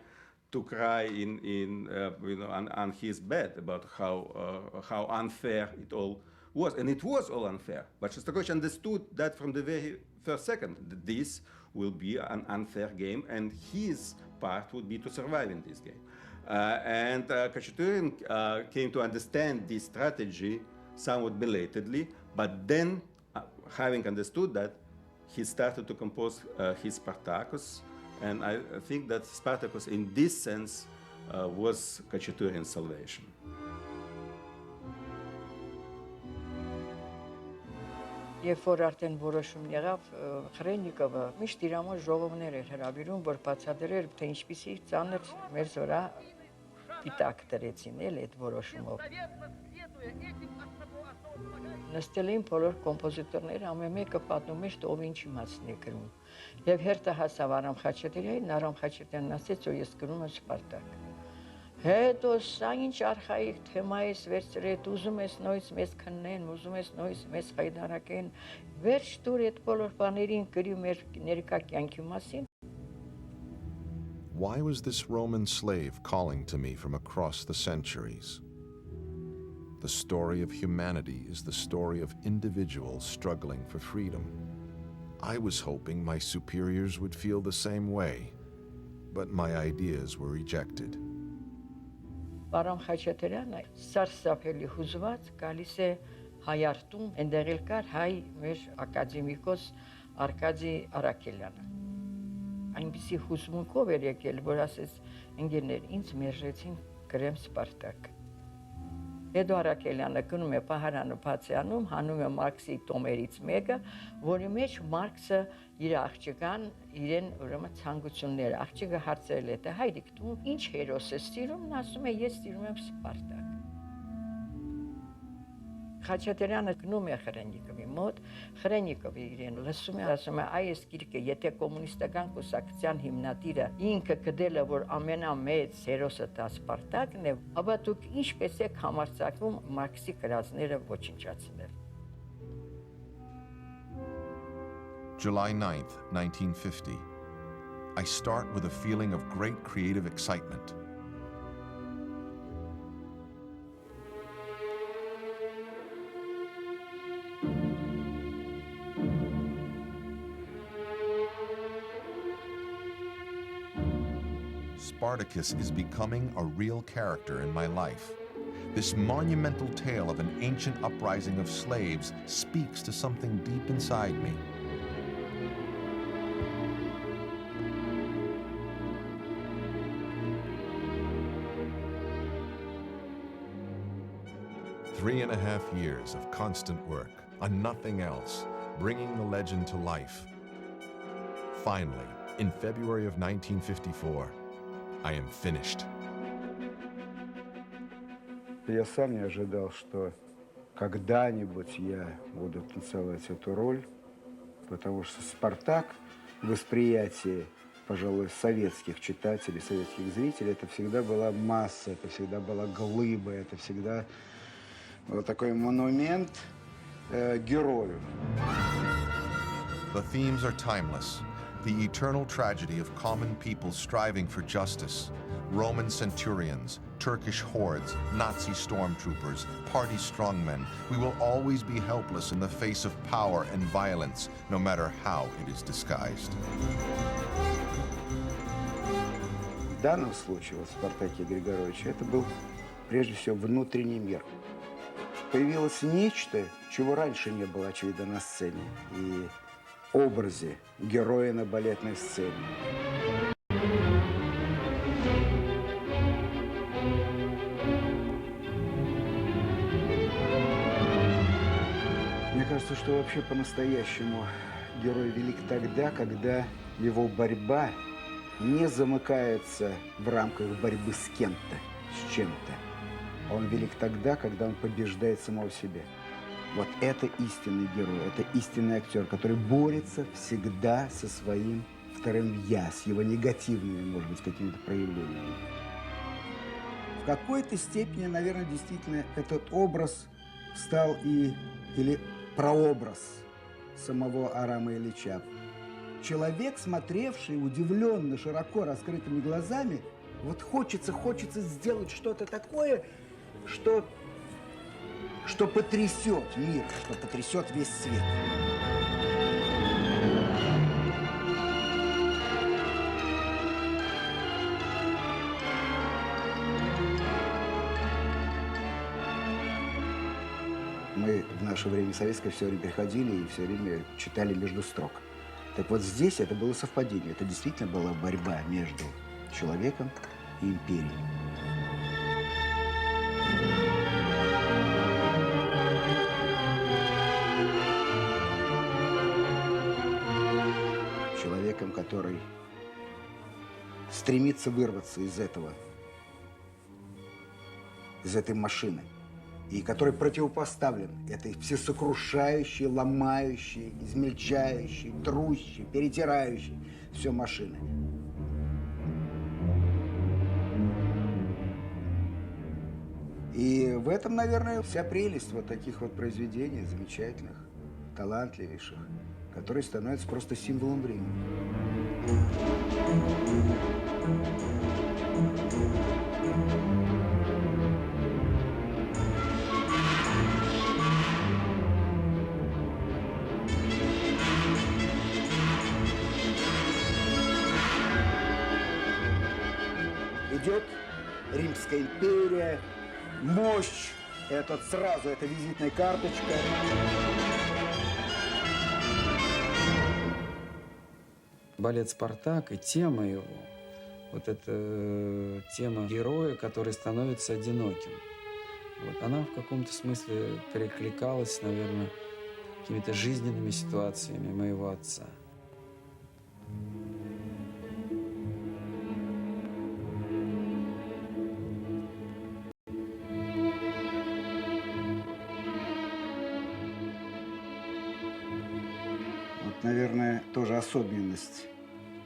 Speaker 4: on his bed about how unfair it all was, and it was all unfair. But Shostakovich understood that from the very first second, that this will be an unfair game, and his part would be to survive in this game. And Khachaturian came to understand this strategy somewhat belatedly, but then, having understood that, he started to compose his Spartacus, and I think that Spartacus, in this sense, was Khachaturian's salvation.
Speaker 13: Երբ որ արդեն որոշումն եղավ, Խրենիկովը միշտ իր համար ժողովներ էր հրավիրում, որ բացատրեր, թե ինչպիսի ծանր մեր զորա պիտակ դրեցին էլ այդ որոշումով։ Նստել էին բոլոր կոմպոզիտորները, ամեն մեկը պատմում էր, ով ինչ իմացն է գրում։ Եվ հերթը հասավ Արամ Խաչատուրյանին, Արամ Խաչատուրյանն ասեց, որ ես գրում եմ Սպարտակ։ Հետո սա ինչ արխայիկ թեմա ես վերցրել, ուզում ես նույնիսկ մեզ քննեն, ուզում ես նույնիսկ մեզ խայդարակեն, վերջ տուր այդ բոլոր բաներին գրի մեր ներկա կյանքի մասին։
Speaker 1: Why was this Roman slave calling to me from across the centuries? The story of humanity is the story of individuals struggling for freedom. I was hoping my superiors would feel the same way, but my ideas were rejected.
Speaker 13: Aram Khachaturiանը սարսափելի հուզված գալիս է հայարտում, այնտեղ էլ կար հայ մեր ակադեմիկոս Արկադի Արաքելյանը։ Այնպիսի հուզմունքով էր եկել, որ ասեց, ընկերներ, ինձ մերժեցին գրեմ Սպարտակ։ Հետո Արաքելյանը գնում է պահարանը բացյանում, հանում է Մարքսի տոմերից մեկը, որի մեջ Մարքսը իր աղջկան իրեն ուրեմն ցանկությունները, աղջիկը հարցրել է, թե հայրիկ դու ինչ հերոս ես սիրում, նա ասում է ես սիրում եմ Սպարտակ։ Խաչատուրյանը գնում է Խրենիկովի մոտ, Խրենիկովը իրեն լսում է, ասում է, այս գիրքը, եթե կոմունիստական կուսակցության հիմնադիրը ինքը գտել է, որ ամենամեծ հերոսը դա Սպարտակն է, ապա դուք ինչպես եք համարձակվում Մարքսի գրածները ոչնչացնել։
Speaker 1: July 9th, 1950. I start with a feeling of great creative excitement. Spartacus is becoming a real character in my life. This monumental tale of an ancient uprising of slaves speaks to something deep inside me. Three and a half years of constant work on nothing else, bringing the legend to life. Finally, in February of 1954, I am finished.
Speaker 14: Я сам не ожидал, что когда-нибудь я буду танцевать эту роль, потому что «Спартак» в восприятии, пожалуй, советских читателей, советских зрителей, это всегда была масса, это всегда была глыба, это всегда был такой монумент герою.
Speaker 1: The themes are timeless. The eternal tragedy of common people striving for justice. Roman centurions, Turkish hordes, Nazi stormtroopers, party strongmen. We will always be helpless in the face of power and violence, no matter how it is disguised.
Speaker 14: В данном случае, в «Спартаке» Григоровича, это был прежде всего внутренний мир. Появилось нечто, чего раньше не было, очевидно, на сцене. И образе героя на балетной сцене. Мне кажется, что вообще по-настоящему герой велик тогда, когда его борьба не замыкается в рамках борьбы с кем-то, с чем-то. Он велик тогда, когда он побеждает самого себя. Вот это истинный герой, это истинный актер, который борется всегда со своим вторым «я», с его негативными, может быть, какими-то проявлениями. В какой-то степени, наверное, действительно этот образ стал или прообраз самого Арама Ильича. человек, смотревший удивленно, широко раскрытыми глазами, вот хочется сделать что-то такое, что потрясет мир, что потрясет весь свет. Мы в наше время советское все время приходили и все время читали между строк. Так вот здесь это было совпадение. Это действительно была борьба между человеком и империей. Человеком, который стремится вырваться из этой машины, и который противопоставлен этой всесокрушающей, ломающей, измельчающей, трущей, перетирающей все машины. И в этом, наверное, вся прелесть вот таких вот произведений замечательных, талантливейших, которые становятся просто символом времени. Идет Римская империя, мощь, это визитная карточка.
Speaker 2: Балет «Спартак» и тема его, вот эта тема героя, который становится одиноким. Вот она в каком-то смысле перекликалась, наверное, какими-то жизненными ситуациями моего отца.
Speaker 14: Наверное, тоже особенность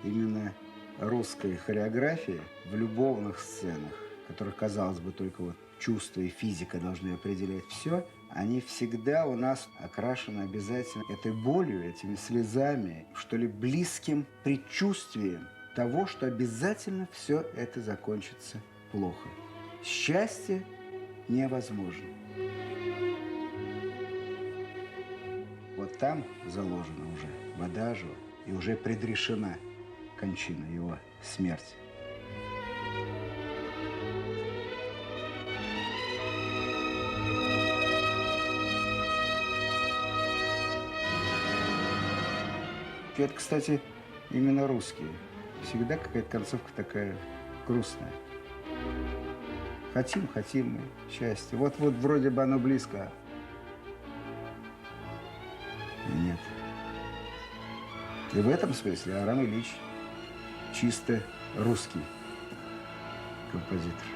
Speaker 14: именно русской хореографии в любовных сценах, в которых, казалось бы, только вот чувства и физика должны определять все, они всегда у нас окрашены обязательно этой болью, этими слезами, что ли, близким предчувствием того, что обязательно все это закончится плохо. Счастье невозможно. Вот там заложена уже вода же, и уже предрешена кончина, его смерть. Это, кстати, именно русские. Всегда какая-то концовка такая грустная. Хотим мы счастья. Вот вроде бы оно близко. Нет. И в этом смысле Арам Ильич чисто русский композитор.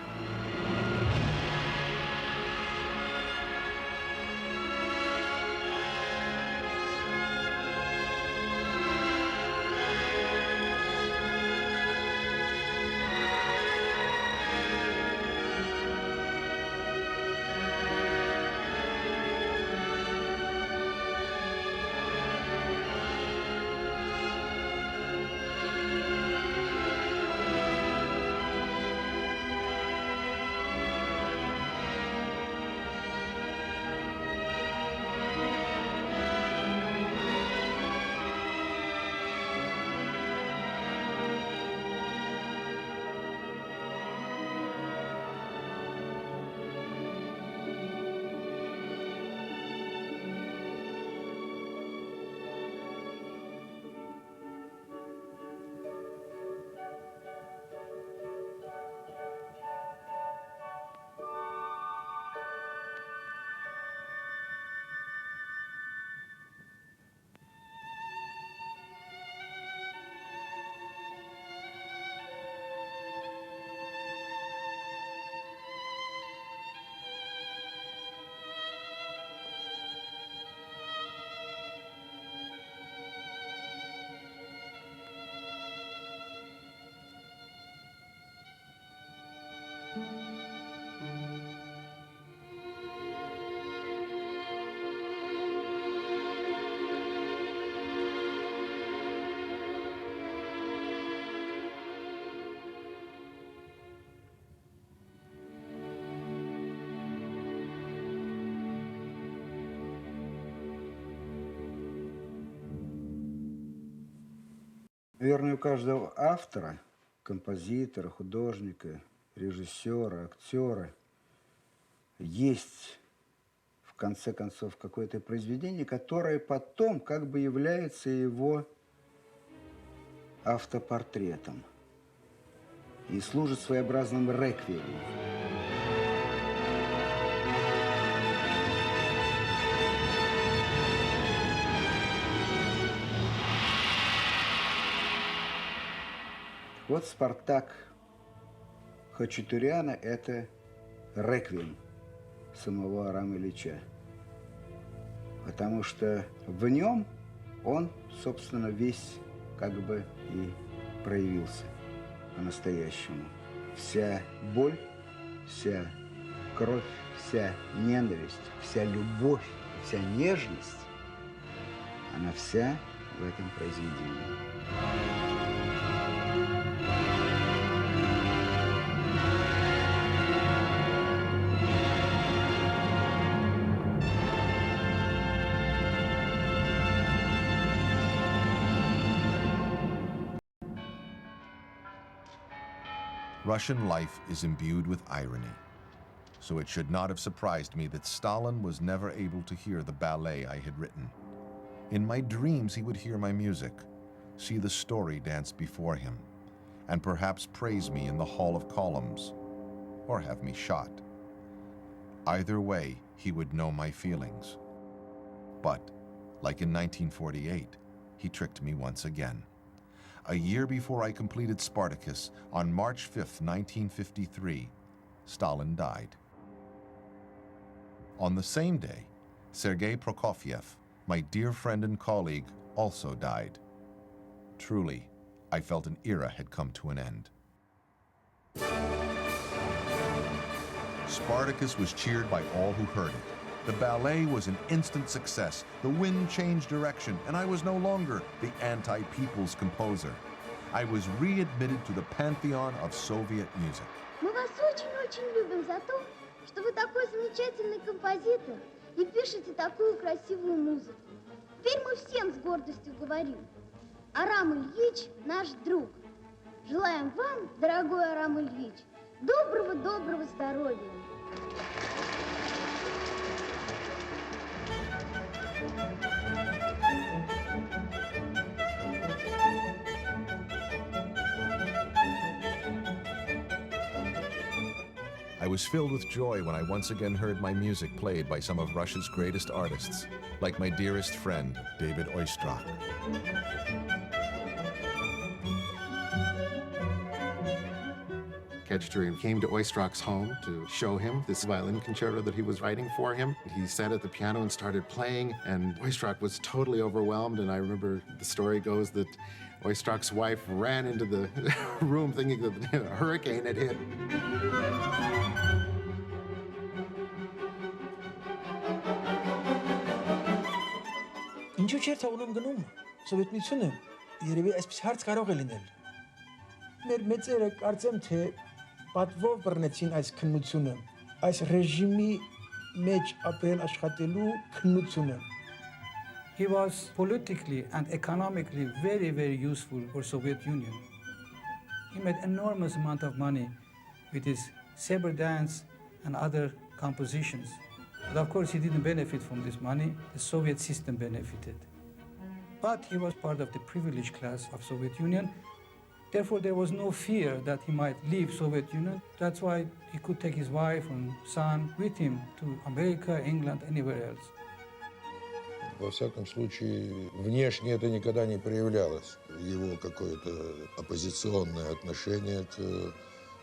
Speaker 14: Наверное, у каждого автора, композитора, художника, режиссера, актера есть, в конце концов, какое-то произведение, которое потом как бы является его автопортретом и служит своеобразным реквиемом. Вот «Спартак» Хачатуряна – это реквием самого Арама Ильича, потому что в нем он, собственно, весь как бы и проявился по-настоящему. Вся боль, вся кровь, вся ненависть, вся любовь, вся нежность, она вся в этом произведении.
Speaker 1: Russian life is imbued with irony, so it should not have surprised me that Stalin was never able to hear the ballet I had written. In my dreams, he would hear my music, see the story dance before him, and perhaps praise me in the Hall of Columns, or have me shot. Either way, he would know my feelings. But, like in 1948, he tricked me once again. A year before I completed Spartacus, on March 5th, 1953, Stalin died. On the same day, Sergei Prokofiev, my dear friend and colleague, also died. Truly, I felt an era had come to an end. Spartacus was cheered by all who heard it. The ballet was an instant success. The wind changed direction, and I was no longer the anti-people's composer. I was readmitted to the pantheon of Soviet music.
Speaker 15: Мы вас очень-очень любим за то, что вы такой замечательный композитор и пишете такую красивую музыку. Теперь мы всем с гордостью говорим: Арам Ильич наш друг. Желаем вам, дорогой Арам Ильич, доброго-доброго здоровья.
Speaker 1: I was filled with joy when I once again heard my music played by some of Russia's greatest artists, like my dearest friend, David Oistrakh.
Speaker 8: Khachaturian came to Oistrakh's home to show him this violin concerto that he was writing for him. He sat at the piano and started playing, and Oistrakh was totally overwhelmed. And I remember the story goes that Oistrakh's wife ran into the room thinking that a hurricane had hit.
Speaker 6: Ինչու՞ չէր թողնում գնում Սովետ միությունը, երևի այսպես հարց կարող է լինել։ Մեր մեծերը կարծեմ թե պատվով բռնեցին այս քննությունը, այս ռեժիմի մեջ ապրել աշխատելու քննությունը։
Speaker 16: He was politically and economically very, very useful for Soviet Union. He made enormous amount of money with his saber dance and other compositions. But of course, he didn't benefit from this money. The Soviet system benefited. But he was part of the privileged class of Soviet Union. Therefore, there was no fear that he might leave Soviet Union. That's why he could take his wife and son with him to America, England, anywhere else.
Speaker 12: Во всяком случае, внешне это никогда не проявлялось. Его какое-то оппозиционное отношение к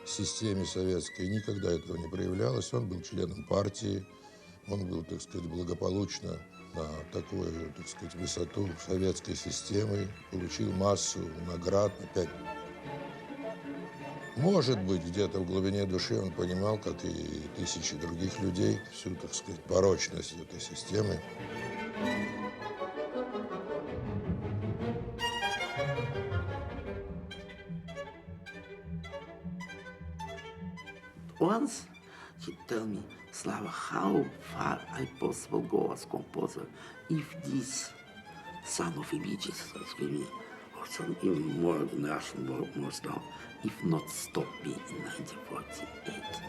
Speaker 12: системе советской никогда этого не проявлялось. Он был членом партии, он был, так сказать, благополучно на такую, так сказать, высоту советской системы, получил массу наград. Опять, может быть, где-то в глубине души он понимал, как и тысячи других людей, всю, так сказать, порочность этой системы.
Speaker 5: Once he told me, Slava, how far I possible go as composer if this son of a bitch is screaming, also even more than Russian war now, if not stop me in 1948.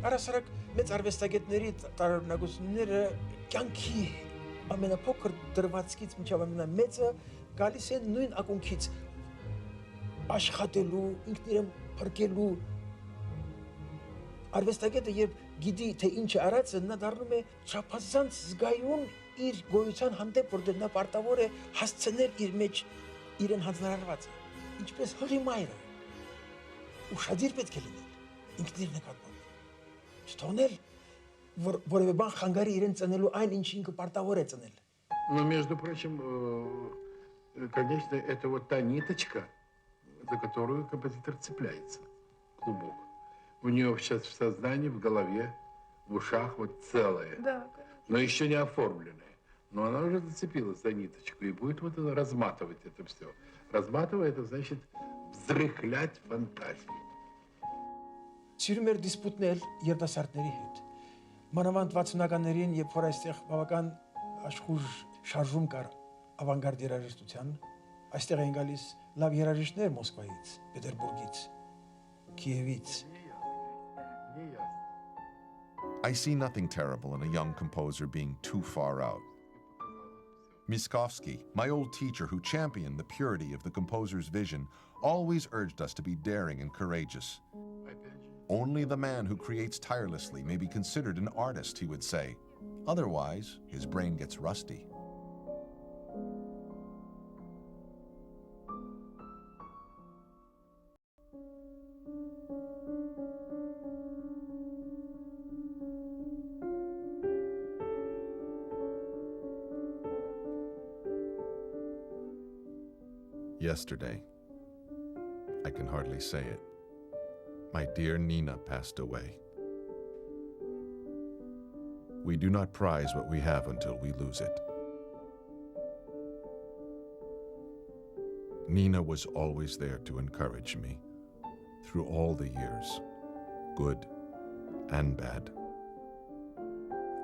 Speaker 6: Առասարակ մեծ արվեստագետների տարօրինակությունները կյանքի ամենափոքր դրվածքից մինչև ամենամեծը գալիս են նույն ակունքից աշխատելու, ինքն իրեն փրկելու։ Արվեստագետը երբ գիտի թե ինչ է արածը, նա դառնում է չափազանց զգայուն իր գոյության հանդեպ, որտեղ նա պարտավոր է հասցնել իր մեջ իրեն հանձնարարվածը, ինչպես հղի մայրը։ Ուշադիր պետք է լինել ինքն իր նկատմամբ։ Չթողնել որևէ բան խանգարի իրեն ծնելու այն, ինչ ինքը պարտավոր է ծնել։
Speaker 12: Но, между прочим, конечно, это вот та ниточка, за которую композитор цепляется, клубок. У нее сейчас в сознании, в голове, в ушах вот целое, да, но еще не оформленное. Но она уже зацепилась за ниточку и будет вот это, разматывать это все. Разматывая, это значит взрыхлять фантазию.
Speaker 6: Սիրում էր դիսպուտնել երիտասարդների հետ։ Մանավանդ 60-ականներին, երբ որ այստեղ բավական աշխուժ շարժում կար ավանգարդ երաժշտության, այստեղ էին գալիս լավ երաժիշտներ Մոսկվայից, Պետերբուրգից, Կիևից։
Speaker 1: I see nothing terrible in a young composer being too far out. Miskovsky, my old teacher who championed the purity of the composer's vision, always urged us to be daring and courageous. Only the man who creates tirelessly may be considered an artist, he would say. Otherwise, his brain gets rusty. Yesterday, I can hardly say it, my dear Nina passed away. We do not prize what we have until we lose it. Nina was always there to encourage me through all the years, good and bad.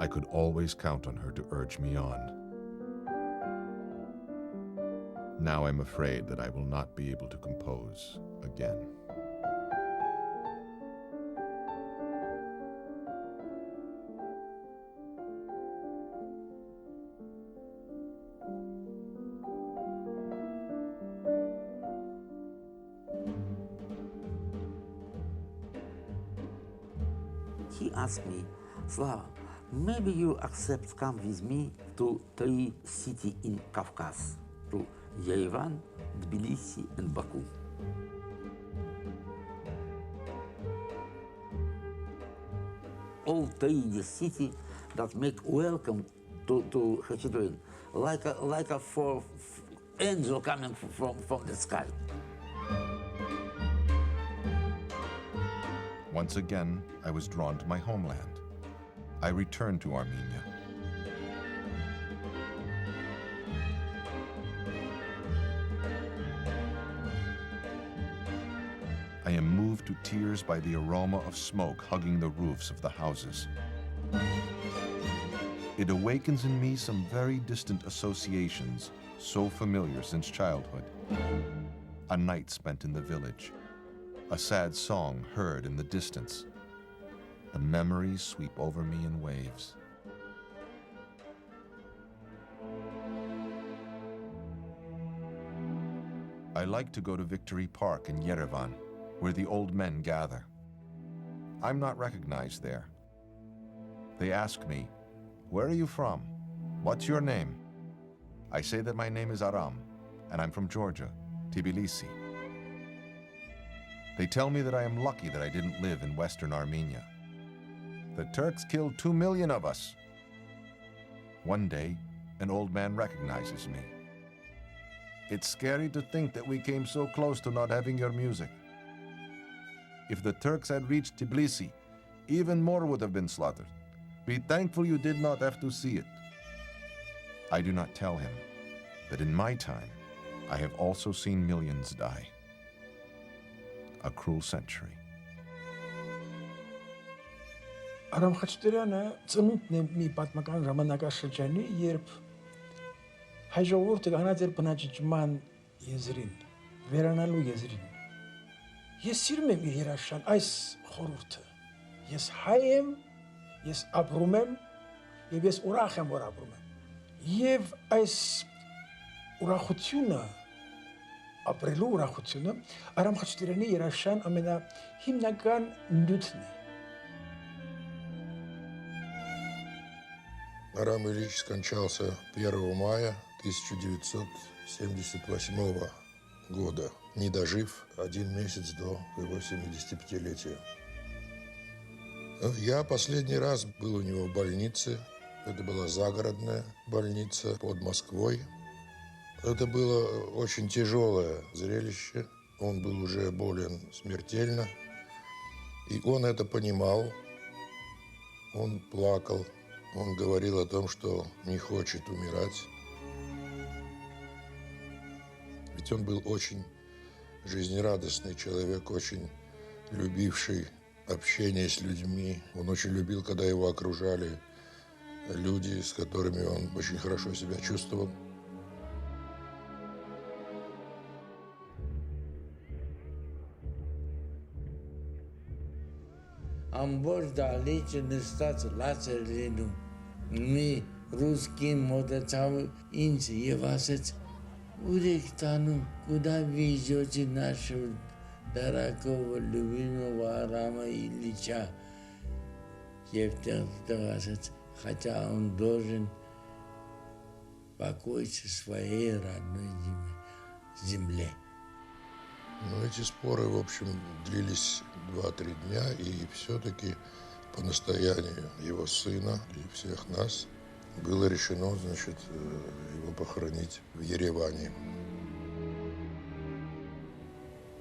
Speaker 1: I could always count on her to urge me on. Now I'm afraid that I will not be able to compose again.
Speaker 5: He asked me, Slava, maybe you accept come with me to 3 cities in Caucasus, to Yerevan, Tbilisi, and Baku. All 3 the cities that make welcome to Khachaturian, like a angel coming from the sky.
Speaker 1: Once again, I was drawn to my homeland. I returned to Armenia. I am moved to tears by the aroma of smoke hugging the roofs of the houses. It awakens in me some very distant associations, so familiar since childhood. A night spent in the village, a sad song heard in the distance. The memories sweep over me in waves. I like to go to Victory Park in Yerevan, where the old men gather. I'm not recognized there. They ask me, "Where are you from? What's your name?" I say that my name is Aram, and I'm from Georgia, Tbilisi. They tell me that I am lucky that I didn't live in Western Armenia. The Turks killed 2 million of us. One day, an old man recognizes me. It's scary to think that we came so close to not having your music. If the Turks had reached Tbilisi, even more would have been slaughtered. Be thankful you did not have to see it. I do not tell him that in my time, I have also seen millions die. A cruel century.
Speaker 6: Aram Khachaturiանը ծնունդն է մի պատմական ժամանակաշրջանի, երբ հայ ժողովուրդը գանած էր բնաջնջման եզրին, վերանալու եզրին։ Ես սիրում եմ իր երաշան այս խորհուրդը։ Ես հայ եմ, ես ապրում եմ, եւ ես ուրախ եմ, որ ապրում եմ։ Եվ այս ուրախությունը, ապրելու ուրախությունը Արամ Խաչատուրյանի երաշան ամենահիմնական նյութն է։
Speaker 12: Арам Ильич скончался 1 мая 1978 года, не дожив 1 месяц до его 75-летия. Я последний раз был у него в больнице. Это была загородная больница под Москвой. Это было очень тяжелое зрелище. Он был уже болен смертельно. И он это понимал. Он плакал. Он говорил о том, что не хочет умирать. Ведь он был очень жизнерадостный человек, очень любивший общение с людьми. Он очень любил, когда его окружали люди, с которыми он очень хорошо себя чувствовал.
Speaker 11: Ամբողջ դալիճը նստած լաց էր լինում։ Մի ռուսկին մոտեցավ ինձ եւ ասեց. «Ուր եք տանում, կուդա վիժոճի нашего дорогого любимого Арама Ильича». Եվ տեղ ասեց, хотя он должен покоиться в своей родной земле.
Speaker 12: Но эти споры, в общем, длились 2-3 дня, и все-таки по настоянию его сына и всех нас было решено, значит, его похоронить в Ереване.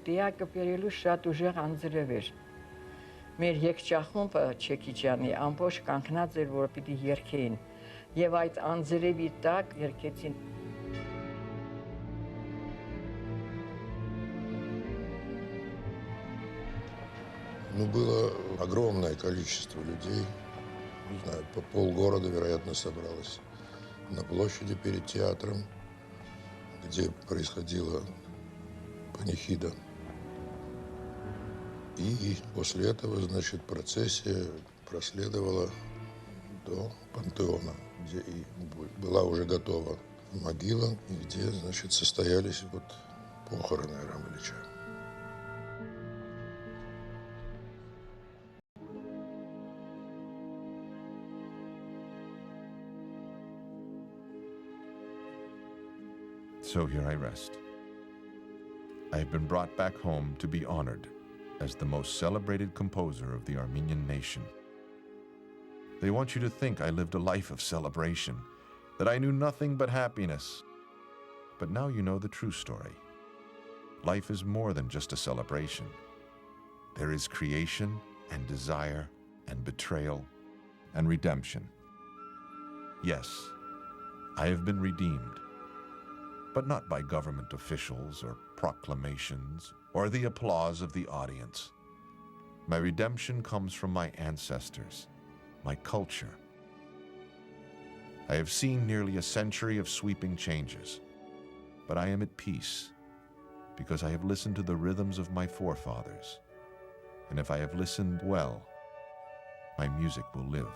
Speaker 13: Դիակը բերելու շատ ուժեղ անձրև էր։ Մեր եկչախումբը Չեքիջյանի ամբողջ կանգնած էր, որ պիտի երգեին, եւ այդ անձրևի տակ երգեցին։
Speaker 12: Ну, было огромное количество людей, не знаю, по полгорода, вероятно, собралось на площади перед театром, где происходила панихида. И после этого, значит, процессия проследовала до пантеона, где и была уже готова могила, и где, значит, состоялись вот похороны Арама Ильича.
Speaker 1: So here I rest. I have been brought back home to be honored as the most celebrated composer of the Armenian nation. They want you to think I lived a life of celebration, that I knew nothing but happiness. But now you know the true story. Life is more than just a celebration. There is creation and desire and betrayal and redemption. Yes, I have been redeemed, but not by government officials or proclamations or the applause of the audience. My redemption comes from my ancestors, my culture. I have seen nearly a century of sweeping changes, but I am at peace because I have listened to the rhythms of my forefathers. And if I have listened well, my music will live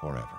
Speaker 1: forever.